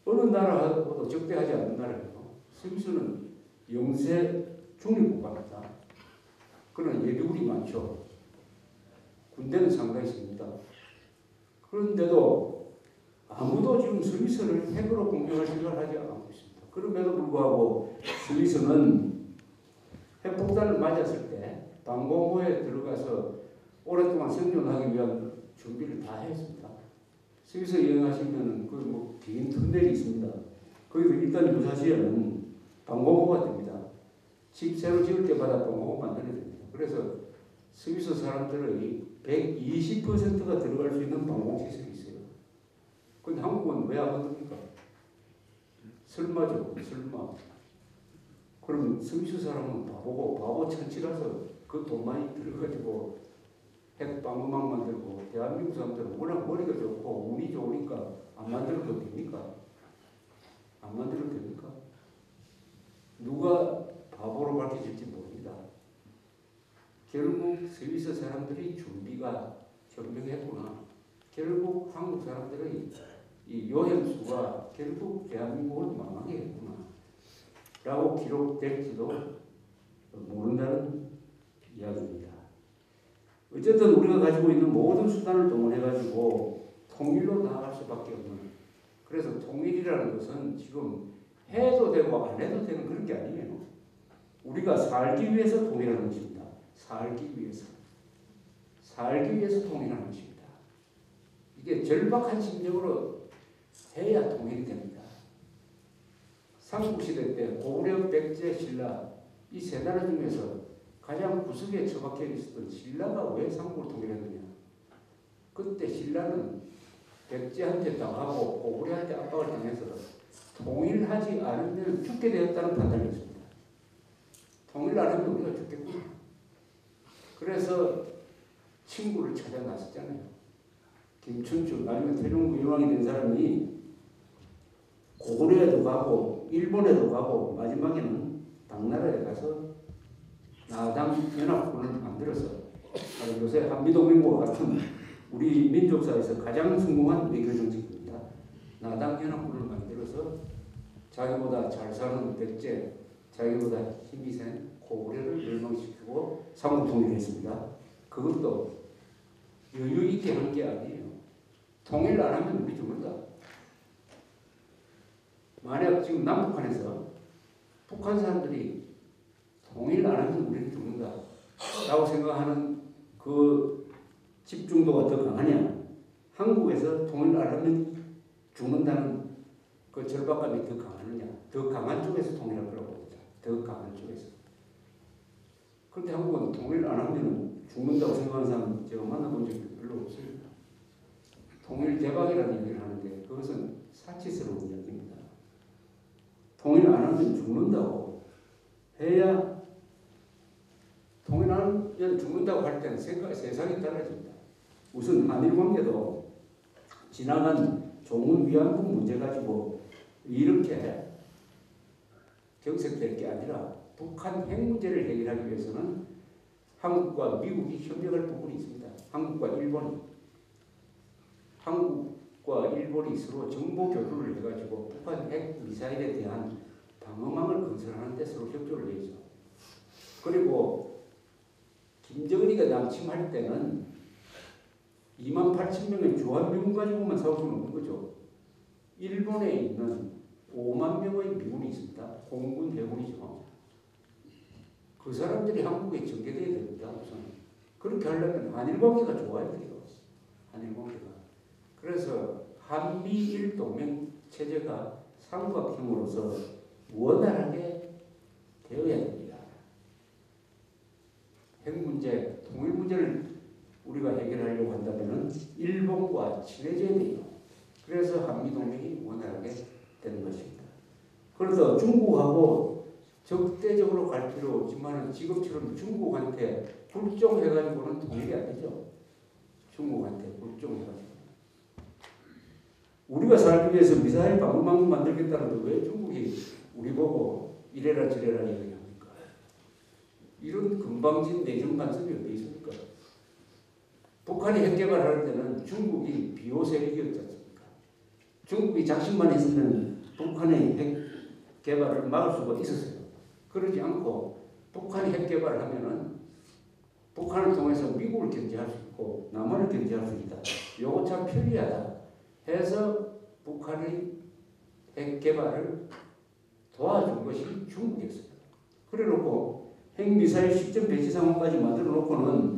어느 나라하고도 적대하지 않는 나라예요. 스위스는 영세 중립국가입니다. 그러나 예비군이 많죠. 군대는 상당히 셉니다. 그런데도 아무도 지금 스위스를 핵으로 공격할 생각을 하지 않고 있습니다. 그럼에도 불구하고 스위스는 핵폭탄을 맞았을 때 방공호에 들어가서 오랫동안 생존하기 위한 준비를 다 했습니다. 스위스 여행하시면 그뭐 긴 터널이 있습니다. 거기도 일단 유사시에는 방공호가 됩니다. 집 새로 지을 때마다 방공호 만들어야 됩니다. 그래서 스위스 사람들의 120%가 들어갈 수 있는 방공 시설이 있어요. 근데 한국은 왜 안 만듭니까? 설마죠, 설마. 그럼 스위스 사람은 바보고 바보 천치라서 그 돈 많이 들어가지고 핵방어망 만들고 대한민국 사람들은 워낙 머리가 좋고 운이 좋으니까 안 만들어도 됩니까? 안 만들어도 됩니까? 누가 바보로 밝혀질지 모릅니다. 결국 스위스 사람들이 준비가 현명했구나. 결국 한국 사람들의 이 요행수가 결국 대한민국을 망하게 했구나. 라고 기록될지도 모른다는 이야기입니다. 어쨌든 우리가 가지고 있는 모든 수단을 동원해가지고 통일로 나아갈 수밖에 없는. 그래서 통일이라는 것은 지금 해도 되고 안 해도 되는 그런 게 아니에요. 우리가 살기 위해서 통일하는 것입니다. 살기 위해서. 살기 위해서 통일하는 것입니다. 이게 절박한 심정으로 해야 통일이 됩니다. 삼국시대 때 고구려, 백제, 신라 이 세 나라 중에서 가장 구석에 처박혀 있었던 신라가 왜 삼국을 통일했느냐. 그때 신라는 백제한테 당하고 고구려한테 압박을 당해서 통일하지 않으면 죽게 되었다는 판단이 있습니다. 통일 안 하면 우리가 죽겠구나. 그래서 친구를 찾아 나섰잖아요. 김춘추, 아니면 태종 유왕이 된 사람이 고구려에도 가고 일본에도 가고 마지막에는 당나라에 가서 나당 연합군을 만들어서 요새 한미동맹과 같은 우리 민족사에서 가장 성공한 외교 정책입니다. 나당 연합군을 만들어서 자기보다 잘 사는 백제, 자기보다 힘이 센 고구려를 멸망시키고 삼국 통일을 했습니다. 그것도 여유 있게 한 게 아니에요. 통일 안 하면 우리 죽는다. 만약 지금 남북한에서 북한 사람들이 통일 안 하면 우리는 죽는다 라고 생각하는 그 집중도가 더 강하냐, 한국에서 통일 안 하면 죽는다는 그 절박감이 더 강하느냐, 더 강한 쪽에서 통일할 거라고 봅니다. 더 강한 쪽에서. 그런데 한국은 통일 안 하면 죽는다고 생각하는 사람 제가 만나본 적이 별로 없습니다. 통일 대박이라는 얘기를 하는데 그것은 사치스러운 이야기입니다. 통일 안 하면 죽는다고 해야, 통일 안 하면 죽는다고 할 때는 세상이 달라집니다. 우선 한일 관계도 지나간 종군 위안부 문제 가지고 이렇게 경색될 게 아니라 북한 핵 문제를 해결하기 위해서는 한국과 미국이 협력할 부분이 있습니다. 한국과 일본이 서로 정보 교류를 해가지고 북한 핵 미사일에 대한 방어망을 건설하는 데 서로 협조를 해야죠. 그리고 김정은이가 남침할 때는 28,000명의 주한미군 가지고만 싸울 수는 없는 거죠. 일본에 있는 5만 명의 미군이 있습니다. 공군, 해군이죠. 그 사람들이 한국에 전개돼야 됩니다. 우선. 그렇게 하려면 한일관계가 좋아야 돼요. 한일관계가. 그래서 한미일 동맹 체제가 삼각형으로서 원활하게 되어야 됩니다. 핵 문제, 통일 문제를 우리가 해결하려고 한다면 일본과 친해져야 돼요. 그래서 한미동맹이 원활하게 되는 것입니다. 그래서 중국하고 적대적으로 갈 필요 없지만 지금처럼 중국한테 굴종해가지고는 통일이 안 되죠. 중국한테 굴종해가지고. 우리가 살기 위해서 미사일 방어망 만들겠다는데 왜 중국이 우리 보고 이래라 저래라 얘기합니까? 이런 금방진 내정 간섭이 어디 있습니까? 북한이 핵 개발할 때는 중국이 비호 세력이었지 않습니까? 중국이 작심만 했으면 북한의 핵 개발을 막을 수가 있었어요. 그러지 않고 북한이 핵 개발을 하면은 북한을 통해서 미국을 견제할 수 있고 남한을 견제할 수 있다. 요거 참 편리하다 해서 북한의 핵 개발을 도와준 것이 중국이었어요. 그래 놓고 핵미사일 시점 배치 상황까지 만들어 놓고는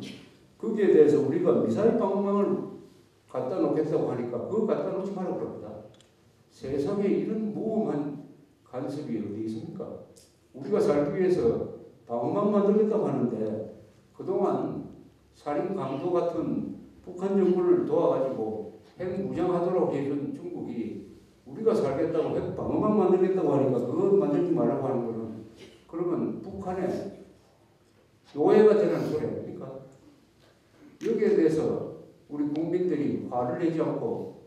거기에 대해서 우리가 미사일 방어망을 갖다 놓겠다고 하니까 그거 갖다 놓지 말라고 그럽니다. 세상에 이런 무험한 간섭이 어디 있습니까? 우리가 살기 위해서 방어만 만들겠다고 하는데 그동안 살인 강도 같은 북한 정부를 도와가지고 핵 무장하도록 해준 중국이 우리가 살겠다고 핵 방어만 만들겠다고 하니까 그거 만들지 말라고 하는 거는 그러면 북한의 노예가 되라는 소리 아닙니까? 여기에 대해서 우리 국민들이 화를 내지 않고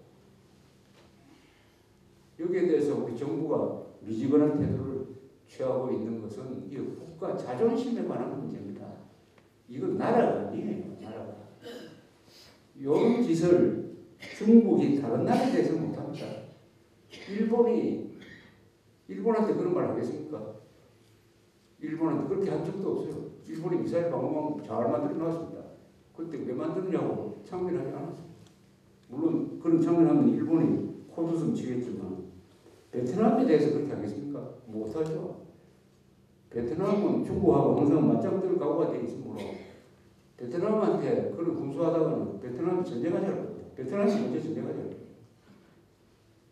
여기에 대해서 우리 정부가 미지근한 태도를 취하고 있는 것은 이 국가 자존심에 관한 문제입니다. 이건 나라가 아니에요. 나라가. 이런 짓을 중국이 다른 나라에 대해서 못합니다. 일본한테 그런 말 하겠습니까? 일본한테 그렇게 한 적도 없어요. 일본이 미사일 방어망 잘 만들어 놨습니다. 그때 왜 만드느냐고 창문하지 않았습니다. 물론 그런 창문하면 일본이 코웃음 치겠지만 베트남에 대해서 그렇게 하겠습니까? 못하죠. 베트남은 중국하고 항상 맞짱뜨는 각오가 되어 있으므로 베트남한테 그런 군수하다가는 베트남이 전쟁하지 않을 겁니다. 베트남이 먼저 전쟁하지 않을 겁니다.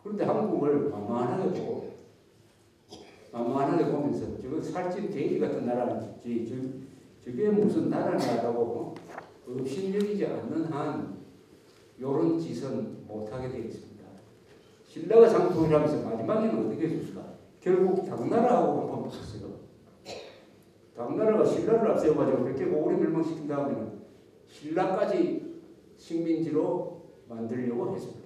그런데 한국을 만만하게 보면서 저거 살찐 돼지 같은 나라지 저게 무슨 나라냐라고 업신여기지 않는 한 이런 짓은 못하게 되어 있습니다. 신라가 장통을 하면서 마지막에는 어떻게 해줬을까? 결국 당나라하고 한번 붙었어요. 당나라가 신라를 앞세워가지고 백개 고구려 멸망시킨 다음에는 신라까지 식민지로 만들려고 했습니다.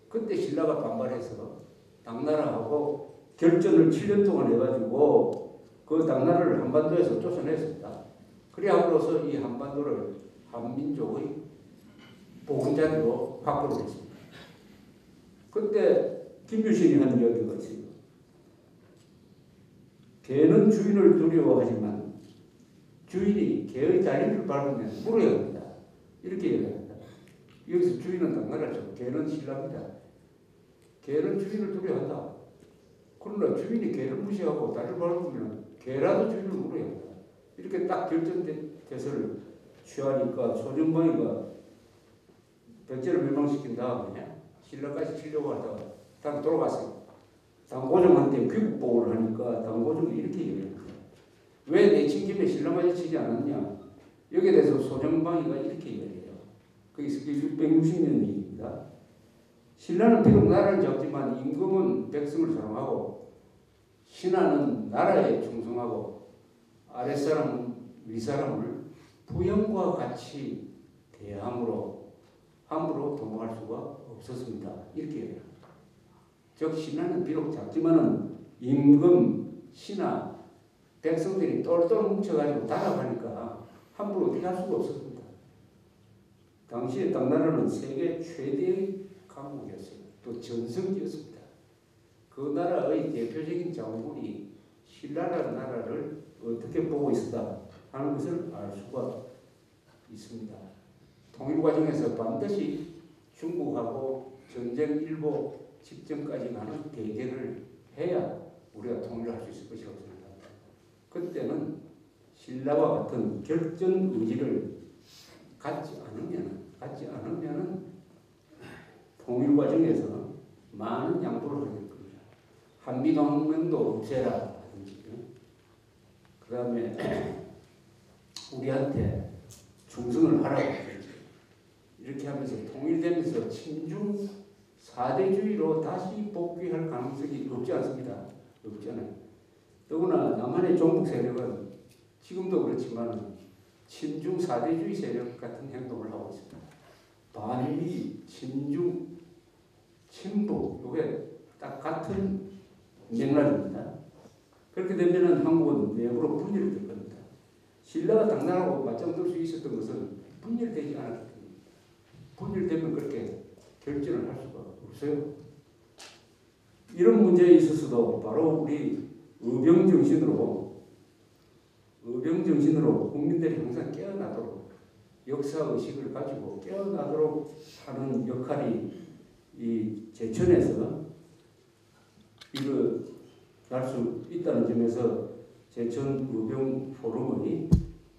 그때 신라가 반발해서 당나라하고 결전을 7년 동안 해가지고 그 당나라를 한반도에서 쫓아냈습니다. 그래 함으로써 이 한반도를 한민족의 보금자리로 확보를 했습니다. 그때 김유신이 한 이야기가 있어요. 개는 주인을 두려워하지만 주인이 개의 다리를 밟으면 물어야 합니다. 이렇게 얘기합니다. 여기서 주인은 당나라죠. 개는 신라입니다. 개는 주인을 두려워한다. 그러나 주인이 개를 무시하고 다리를 밟으면 개라도 주인을 물어야 합니다. 이렇게 딱 결정된 대서를 취하니까 소정방이가 백제를 멸망시킨 다음에 신라까지 치려고 하다가 당 돌아갔어요. 당고종한테 귀국보고를 하니까 당고종이 이렇게 얘기합니다. 왜 내 친김에 신라까지 치지 않았냐? 여기에 대해서 소정방이가 이렇게 얘기해요. 그게 660년 일입니다. 신라는 비록 나라를 잡지만 임금은 백성을 사랑하고 신하는 나라에 충성하고 아랫사람은 윗사람을 부형과 같이 대함으로 함부로 동응할 수가 없었습니다. 이렇게 얘기해요. 즉 신하는 비록 작지만은 임금, 신하, 백성들이 똘똘 뭉쳐가지고 달아가니까 함부로 어떻게 할 수가 없었습니다. 당시에 당나라는 세계 최대의 강국이었어요. 또 전성기였습니다. 그 나라의 대표적인 장군이 신라라는 나라를 어떻게 보고 있었다 하는 것을 알 수가 있습니다. 통일 과정에서 반드시 중국하고 전쟁 일보 직전까지 가는 대결을 해야 우리가 통일을 할 수 있을 것이라고 생각합니다. 그때는 신라와 같은 결전 의지를 갖지 않으면 통일 과정에서 많은 양보를 하게 될 겁니다. 한미동맹도 없애라. 그 다음에 우리한테 충성을 하라고 이렇게 하면서 통일되면서 친중 4대주의로 다시 복귀할 가능성이 없지 않습니다. 없잖아요. 더구나 남한의 종북 세력은 지금도 그렇지만 친중 4대주의 세력 같은 행동을 하고 있습니다. 반미, 친중, 친북 이게 딱 같은 맥락입니다. 그렇게 되면 한국은 내부로 분열될 겁니다. 신라가 당나라하고 맞짱들 수 있었던 것은 분열되지 않았기 때문입니다. 분열되면 그렇게 결전을 할 수가 없어요. 이런 문제에 있어서도 바로 우리 의병정신으로 국민들이 항상 깨어나도록 역사의식을 가지고 깨어나도록 하는 역할이 이 제천에서 날 수 있다는 점에서 제천 의병 포럼의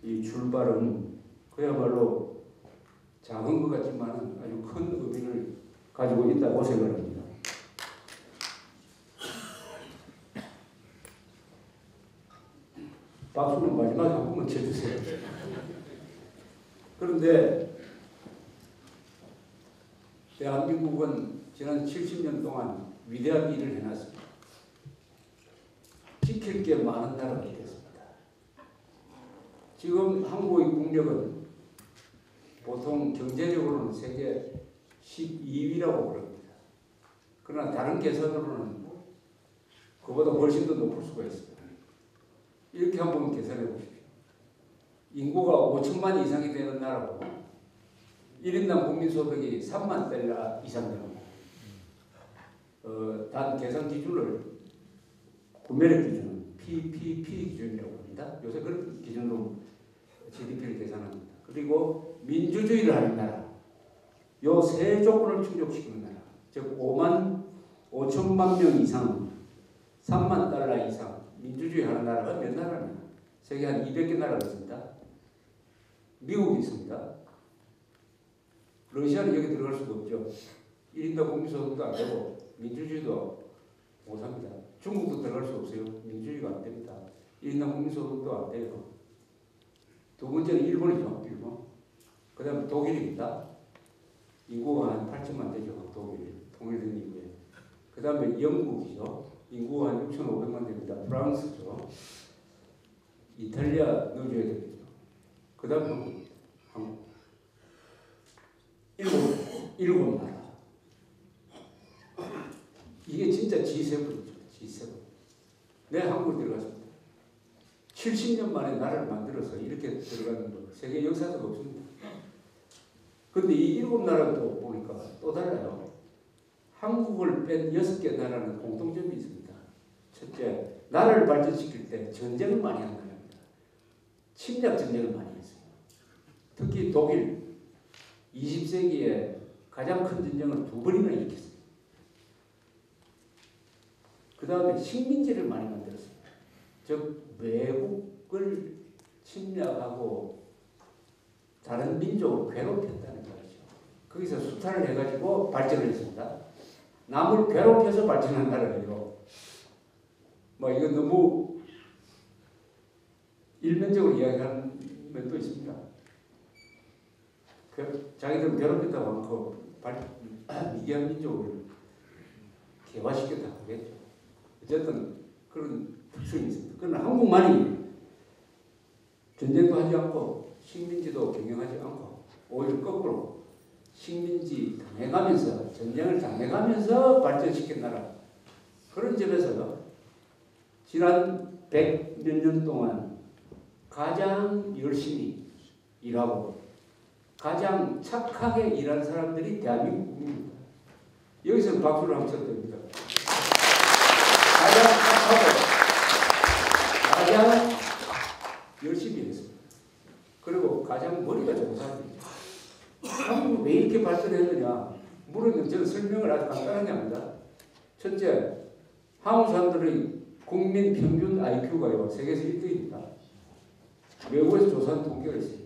이 출발은 그야말로 작은 것 같지만 아주 큰 의미를 가지고 있다고 생각합니다. 박수는 마지막에 한 번만 쳐주세요. 그런데 대한민국은 지난 70년 동안 위대한 일을 해놨습니다. 지킬 게 많은 나라가 됐습니다. 지금 한국의 국력은 보통 경제력으로는 세계 12위라고 그럽니다. 그러나 다른 계산으로는 그보다 훨씬 더 높을 수가 있습니다. 이렇게 한번 계산해 보십시오. 인구가 5천만 이상이 되는 나라고 1인당 국민소득이 3만 달러 이상 되는 단 계산 기준을 구매력 기준은 PPP 기준이라고 합니다. 요새 그런 기준으로 GDP를 계산합니다. 그리고 민주주의를 하는 나라, 요 세 조건을 충족시키는 나라, 즉 5천만 명 이상, 3만 달러 이상 민주주의 하는 나라가 몇 나라냐? 세계 한 200개 나라가 있습니다. 미국이 있습니다. 러시아는 여기 들어갈 수가 없죠. 1인당 국민소득도 안 되고 민주주의도 못합니다. 중국도 들어갈 수 없어요. 민주주의가 안 됩니다. 1인당 국민소득도 안 돼요. 두 번째는 일본이죠. 일본. 그 다음에 독일입니다. 인구가 한 8천만 되죠. 독일. 통일된 이후에. 그 다음에 영국이죠. 인구가 한 6,500만 됩니다. 프랑스죠. 이탈리아 넣어줘야 되겠죠. 그 다음에 한국. 일곱 나라. 이게 진짜 G7이죠. G7. 내가 한국에 들어갔습니다. 70년 만에 나라를 만들어서 이렇게 들어가는 거 세계 역사적 없습니다. 그런데 이 일곱 나라도 보니까 또 달라요. 한국을 뺀 6개 나라는 공통점이 있습니다. 첫째, 나라를 발전시킬 때 전쟁을 많이 한 나라입니다. 침략 전쟁을 많이 했어요. 특히 독일 20세기에 가장 큰 전쟁을 2번이나 일으켰어요. 그 다음에 식민지를 많이 만들었어요. 즉 외국을 침략하고 다른 민족을 괴롭혔다는 거죠. 거기서 수탈을 해가지고 발전을 했습니다. 남을 괴롭혀서 발전한 나라예요. 뭐 이건 너무 일면적으로 이야기하는 면도 있습니다. 자기들은 괴롭혔다고 하고 미개한 민족을 개화시켰다고 하겠죠. 어쨌든 그런 특성이 있습니다. 그러나 한국만이 전쟁도 하지 않고 식민지도 경영하지 않고 오히려 거꾸로 식민지 당해가면서 전쟁을 당해가면서 발전시킨 나라. 그런 점에서 지난 100몇 년 동안 가장 열심히 일하고 가장 착하게 일한 사람들이 대한민국입니다. 여기서 박수를 한번 쳐도 됩니다. 가장 착하고 가장 열심히 했습니다. 그리고 가장 머리가 좋은 사람이죠. 한국은 왜 이렇게 발전했느냐? 물론 저는 설명을 아주 간단하게 합니다. 첫째, 한국 사람들의 국민 평균 IQ가요 세계에서 1등입니다. 외국에서 조사한 통계가 있어요.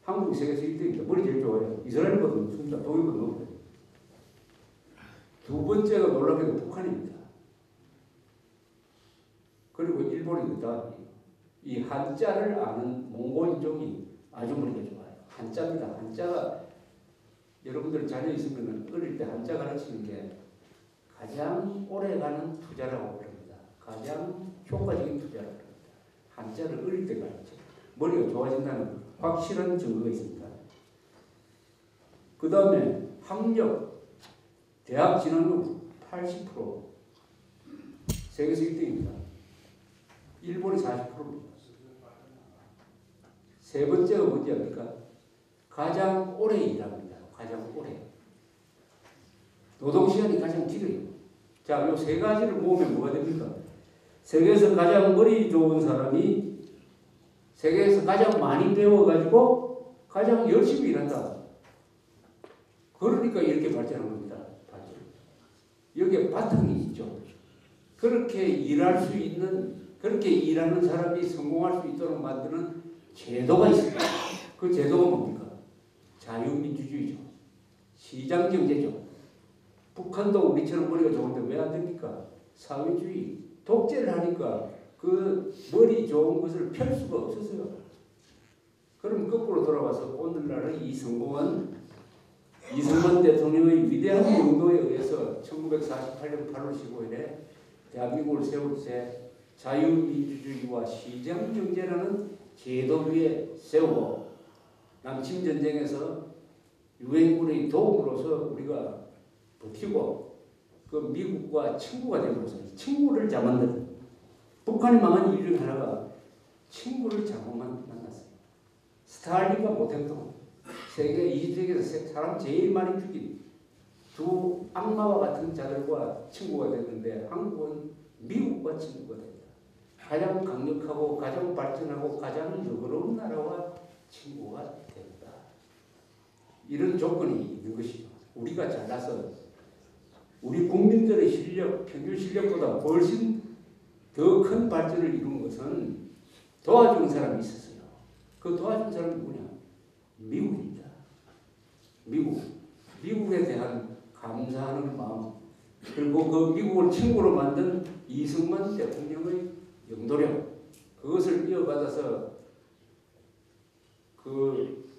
한국이 세계에서 1등입니다. 머리 제일 좋아요. 이스라엘보다 높습니다. 독일보다 높아요. 두 번째가 놀랍게도 북한입니다. 그리고 일본이 그다음이에요. 이 한자를 아는 몽골인종이 아주 머리가 좋아요. 한자입니다. 한자가 여러분들 자녀 있으면 어릴 때 한자 가르치는 게 가장 오래가는 투자라고 그럽니다. 가장 효과적인 투자라고 그럽니다. 한자를 어릴 때 가르쳐 머리가 좋아진다는 확실한 증거가 있습니다. 그 다음에 학력, 대학 진학률 80% 세계에서 1등입니다. 일본이 40%입니다. 세 번째가 뭔지 압니까? 가장 오래 일합니다. 가장 오래. 노동시간이 가장 길어요. 자, 이 세 가지를 모으면 뭐가 됩니까? 세계에서 가장 머리 좋은 사람이 세계에서 가장 많이 배워가지고 가장 열심히 일한다. 그러니까 이렇게 발전한 겁니다. 발전. 여기에 바탕이 있죠. 그렇게 일할 수 있는, 그렇게 일하는 사람이 성공할 수 있도록 만드는 제도가 있습니다. 그 제도가 뭡니까? 자유민주주의죠. 시장경제죠. 북한도 우리처럼 머리가 좋은데 왜 안 됩니까? 사회주의, 독재를 하니까 그 머리 좋은 것을 펼 수가 없었어요. 그럼 거꾸로 돌아가서 오늘날의 이승만 대통령의 위대한 용도에 의해서 1948년 8월 15일에 대한민국을 세울 때 자유민주주의와 시장경제라는 제도 위에 세우고 남침전쟁에서 유엔군의 도움으로서 우리가 버티고 그 미국과 친구가 되면서 친구를 잡았는데 북한이 망한 이유 중 하나가 친구를 잘못 만났어요. 스탈린과 모택동 세계 20세기에서 사람 제일 많이 죽인 두 악마와 같은 자들과 친구가 됐는데 한국은 미국과 친구가 됩니다. 가장 강력하고 가장 발전하고 가장 너그러운 나라와 친구가 됩니다. 이런 조건이 있는 것이죠. 우리가 잘나서 우리 국민들의 실력, 평균 실력보다 훨씬 더 큰 발전을 이룬 것은 도와주는 사람이 있었어요. 그 도와준 사람이 누구냐? 미국입니다. 미국에 대한 감사하는 마음, 그리고 그 미국을 친구로 만든 이승만 대통령의 영도력, 그것을 이어받아서 그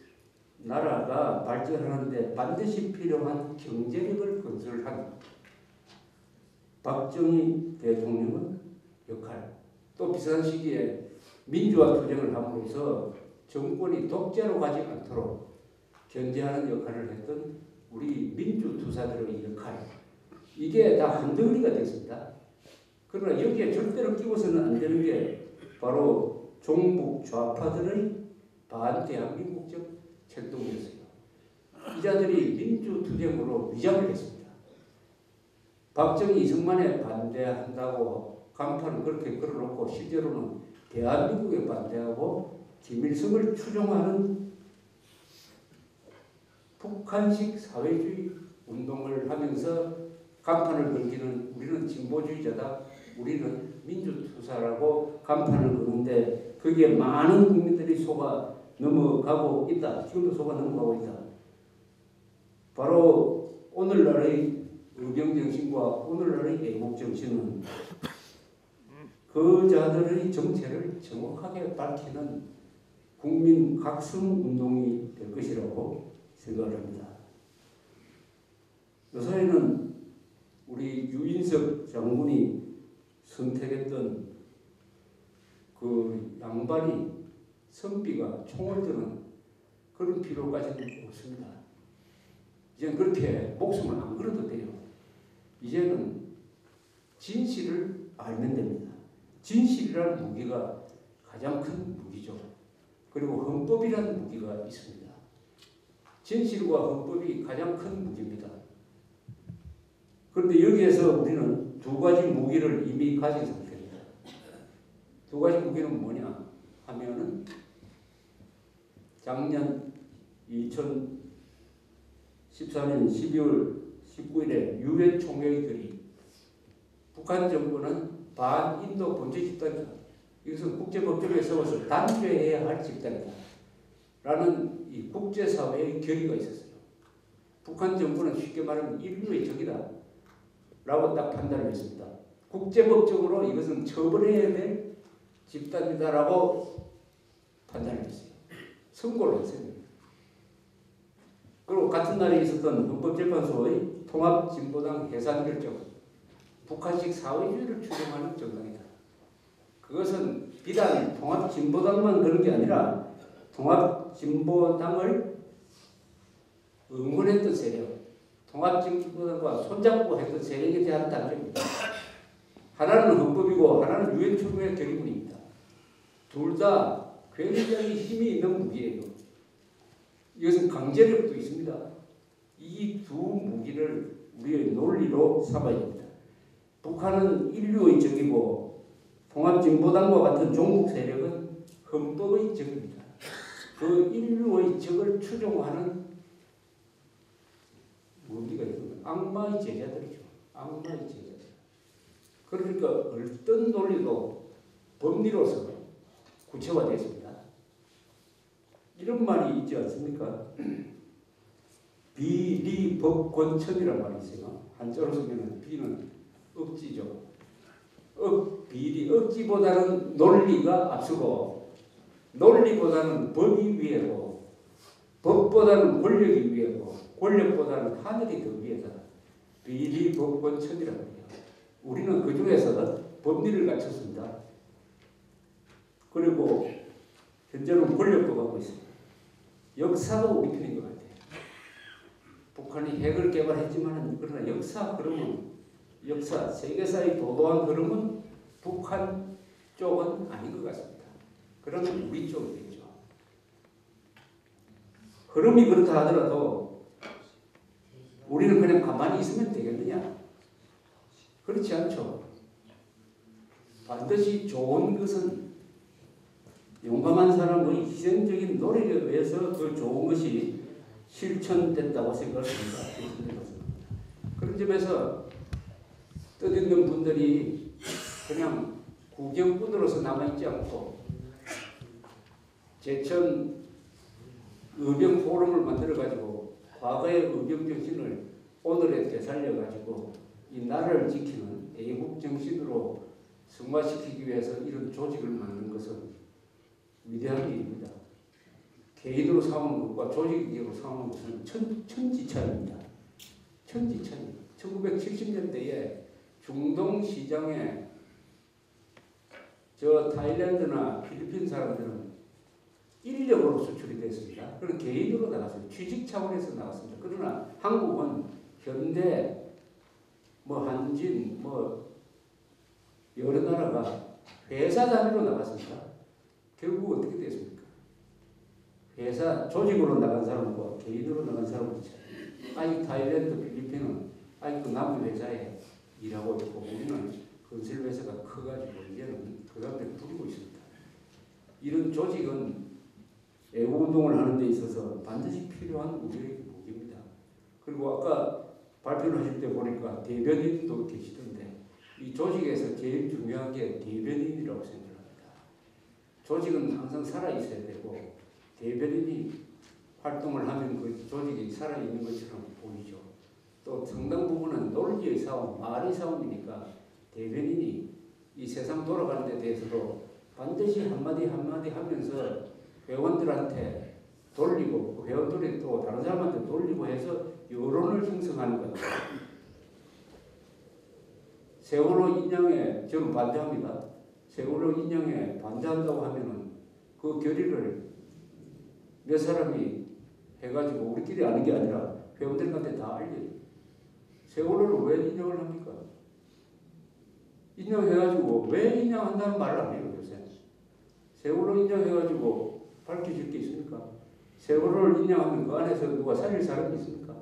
나라가 발전하는데 반드시 필요한 경제력을 건설한 박정희 대통령의 역할, 또 비슷한 시기에 민주화 투쟁을 함으로써 정권이 독재로 가지 않도록 견제하는 역할을 했던 우리 민주투사들의 역할, 이게 다 한덩어리가 됐습니다. 그러나 여기에 절대로 끼워서는 안 되는 게 바로 종북 좌파들의 반대한민국적 행동이었어요. 이 자들이 민주투쟁으로 위장을 했습니다. 박정희 이승만에 반대한다고 간판을 그렇게 걸어놓고 실제로는 대한민국에 반대하고 김일성을 추종하는 북한식 사회주의 운동을 하면서 간판을 걸기는 우리는 진보주의자다, 우리는 민주투사라고 간판을 거는데 거기에 많은 국민들이 속아 넘어가고 있다. 지금도 속아 넘어가고 있다. 바로 오늘날의 의병정신과 오늘날의 애국정신은 그 자들의 정체를 정확하게 밝히는 국민 각성 운동이 될 것이라고 생각을 합니다. 요사이는 우리 유인석 장군이 선택했던 그 양반이 선비가 총을 드는 그런 필요까지는 없습니다. 이제는 그렇게 목숨을 안 걸어도 돼요. 이제는 진실을 알면 됩니다. 진실이라는 무기가 가장 큰 무기죠. 그리고 헌법이라는 무기가 있습니다. 진실과 헌법이 가장 큰 무기입니다. 그런데 여기에서 우리는 두 가지 무기를 이미 가진 상태입니다. 두 가지 무기는 뭐냐 하면은 작년 2014년 12월 19일에 유엔 총회의 결의, 북한 정부는 반인도 범죄 집단이다. 이것은 국제법정에 세워서 단죄해야 할 집단이다. 라는 이 국제사회의 결의가 있었어요. 북한 정부는 쉽게 말하면 인류의 적이다. 라고 딱 판단을 했습니다. 국제법적으로 이것은 처벌해야 될 집단이다라고 판단을 했어요. 선고를 했어요. 그리고 같은 날에 있었던 헌법재판소의 통합진보당 해산결정, 북한식 사회주의를 추종하는 정당이다. 그것은 비단 통합진보당만 그런 게 아니라 통합진보당을 응원했던 세력, 통합진보당과 손잡고 했던 세력에 대한 단정입니다. 하나는 헌법이고 하나는 유엔 총회 결의문입니다. 둘 다 굉장히 힘이 있는 무기예요. 이것은 강제력도 있습니다. 이 두 무기를 우리의 논리로 삼아야 됩니다. 북한은 인류의 적이고 통합진보당과 같은 종북 세력은 헌법의 적입니다. 그 인류의 적을 추종하는 무기가 있습니다. 악마의 제자들이죠. 악마의 제자들. 그러니까 어떤 논리도 법리로서 구체화되어 있습니다. 이런 말이 있지 않습니까? 비리법권천이란 말이 있어요. 한자로 쓰면 비는 억지죠. 비리, 억지보다는 논리가 앞서고 논리보다는 법이 위에고 법보다는 권력이 위에고 권력보다는 하늘이 더 위에다. 비리법권천이란 말이에요. 우리는 그 중에서 법리를 갖췄습니다. 그리고 현재는 권력도 갖고 있습니다. 역사도 우리 편인 것 같아요. 북한이 핵을 개발했지만 그러나 역사 흐름은 역사, 세계사의 도도한 흐름은 북한 쪽은 아닌 것 같습니다. 그러면 우리 쪽이 되죠. 흐름이 그렇다 하더라도 우리는 그냥 가만히 있으면 되겠느냐? 그렇지 않죠. 반드시 좋은 것은 용감한 사람의 희생적인 노력에 의해서 그 좋은 것이 실천된다고 생각합니다. 그런 점에서 뜻있는 분들이 그냥 구경꾼으로서 남아있지 않고 제천 의병 포럼을 만들어가지고 과거의 의병 정신을 오늘에 되살려가지고 이 나라를 지키는 애국 정신으로 승화시키기 위해서 이런 조직을 만든 것은 위대한 일입니다. 개인으로 싸우는 것과 조직으로 싸우는 것은 천지차이입니다. 천지차이. 1970년대에 중동 시장에 저 타일랜드나 필리핀 사람들은 인력으로 수출이 됐습니다. 그런 개인으로 나갔어요. 취직 차원에서 나갔습니다. 그러나 한국은 현대, 한진, 여러 나라가 회사 단위로 나갔습니다. 결국 어떻게 됐습니까? 회사 조직으로 나간 사람과 개인으로 나간 사람은 아직 타일랜드, 필리핀은 아직도 남의 회사에 일하고 있고 우리는 건설 회사가 커가지고 이제는 그 사람들이 부리고 있습니다. 이런 조직은 애국운동을 하는 데 있어서 반드시 필요한 우리의 무기입니다. 그리고 아까 발표를 하실 때 보니까 대변인도 계시던데 이 조직에서 제일 중요한 게 대변인이라고 생각합니다. 조직은 항상 살아있어야 되고 대변인이 활동을 하면 그 조직이 살아있는 것처럼 보이죠. 또 상당 부분은 논리의 싸움, 말의 싸움이니까 대변인이 이 세상 돌아가는 데 대해서도 반드시 한마디 한마디 하면서 회원들한테 돌리고 그 회원들이 또 다른 사람한테 돌리고 해서 여론을 형성하는 거예요. 세월호 인양에 저는 반대합니다. 세월호 인양에 반대한다고 하면은 그 결의를 몇 사람이 해가지고 우리끼리 아는 게 아니라 회원들한테 다 알려요. 세월호를 왜 인양을 합니까? 인양해가지고 왜 인양한다는 말을 안 해요, 요새. 세월호 인양해가지고 밝혀질 게 있습니까? 세월호를 인양하면 그 안에서 누가 살릴 사람이 있습니까?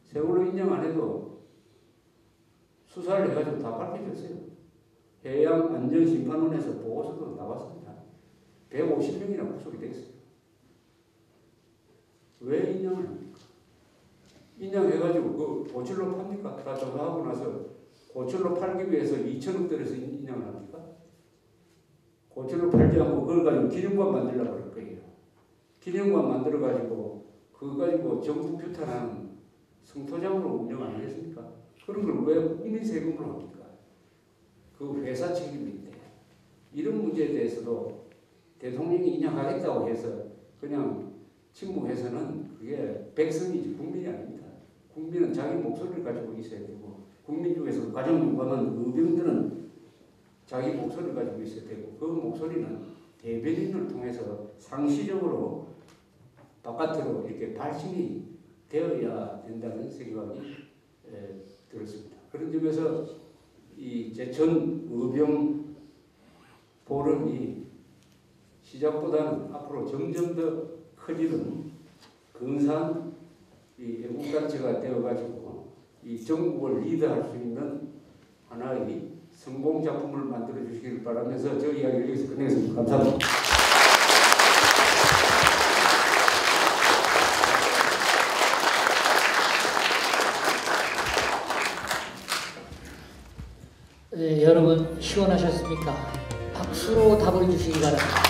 세월호 인양 안 해도 수사를 해가지고 다 밝혀졌어요. 해양안전심판원에서 보고서도 나왔습니다. 150명이나 구속이 됐어요. 왜 인양을 합니까? 인양해가지고 그 고철로 팝니까? 다 조사하고 나서 고철로 팔기 위해서 2천억 들여서 인양을 합니까? 고철로 팔지 않고 그걸 가지고 기념관 만들려고 그럴 거예요. 기념관 만들어가지고 그거 가지고 정부 규탄하는 성토장으로 운영 안 하겠습니까? 그런 걸 왜 국민 세금으로 합니까? 그 회사 책임인데 이런 문제에 대해서도 대통령이 인양하겠다고 해서 그냥 침묵해서는 그게 백성이지 국민이 아닙니다. 국민은 자기 목소리를 가지고 있어야 되고 국민 중에서 가장 용감한 의병들은 자기 목소리를 가지고 있어야 되고 그 목소리는 대변인을 통해서 상시적으로 바깥으로 이렇게 발신이 되어야 된다는 생각이 들었습니다. 그런 점에서 이 제천 의병 포럼이 시작보다는 앞으로 점점 더 커지는 근사한 이 애국단체가 되어가지고 이 전국을 리드할 수 있는 하나의 성공 작품을 만들어 주시길 바라면서 저 이야기를 여기서 끝내겠습니다. 감사합니다. 네, 여러분 시원하셨습니까? 박수로 답을 주시기 바랍니다.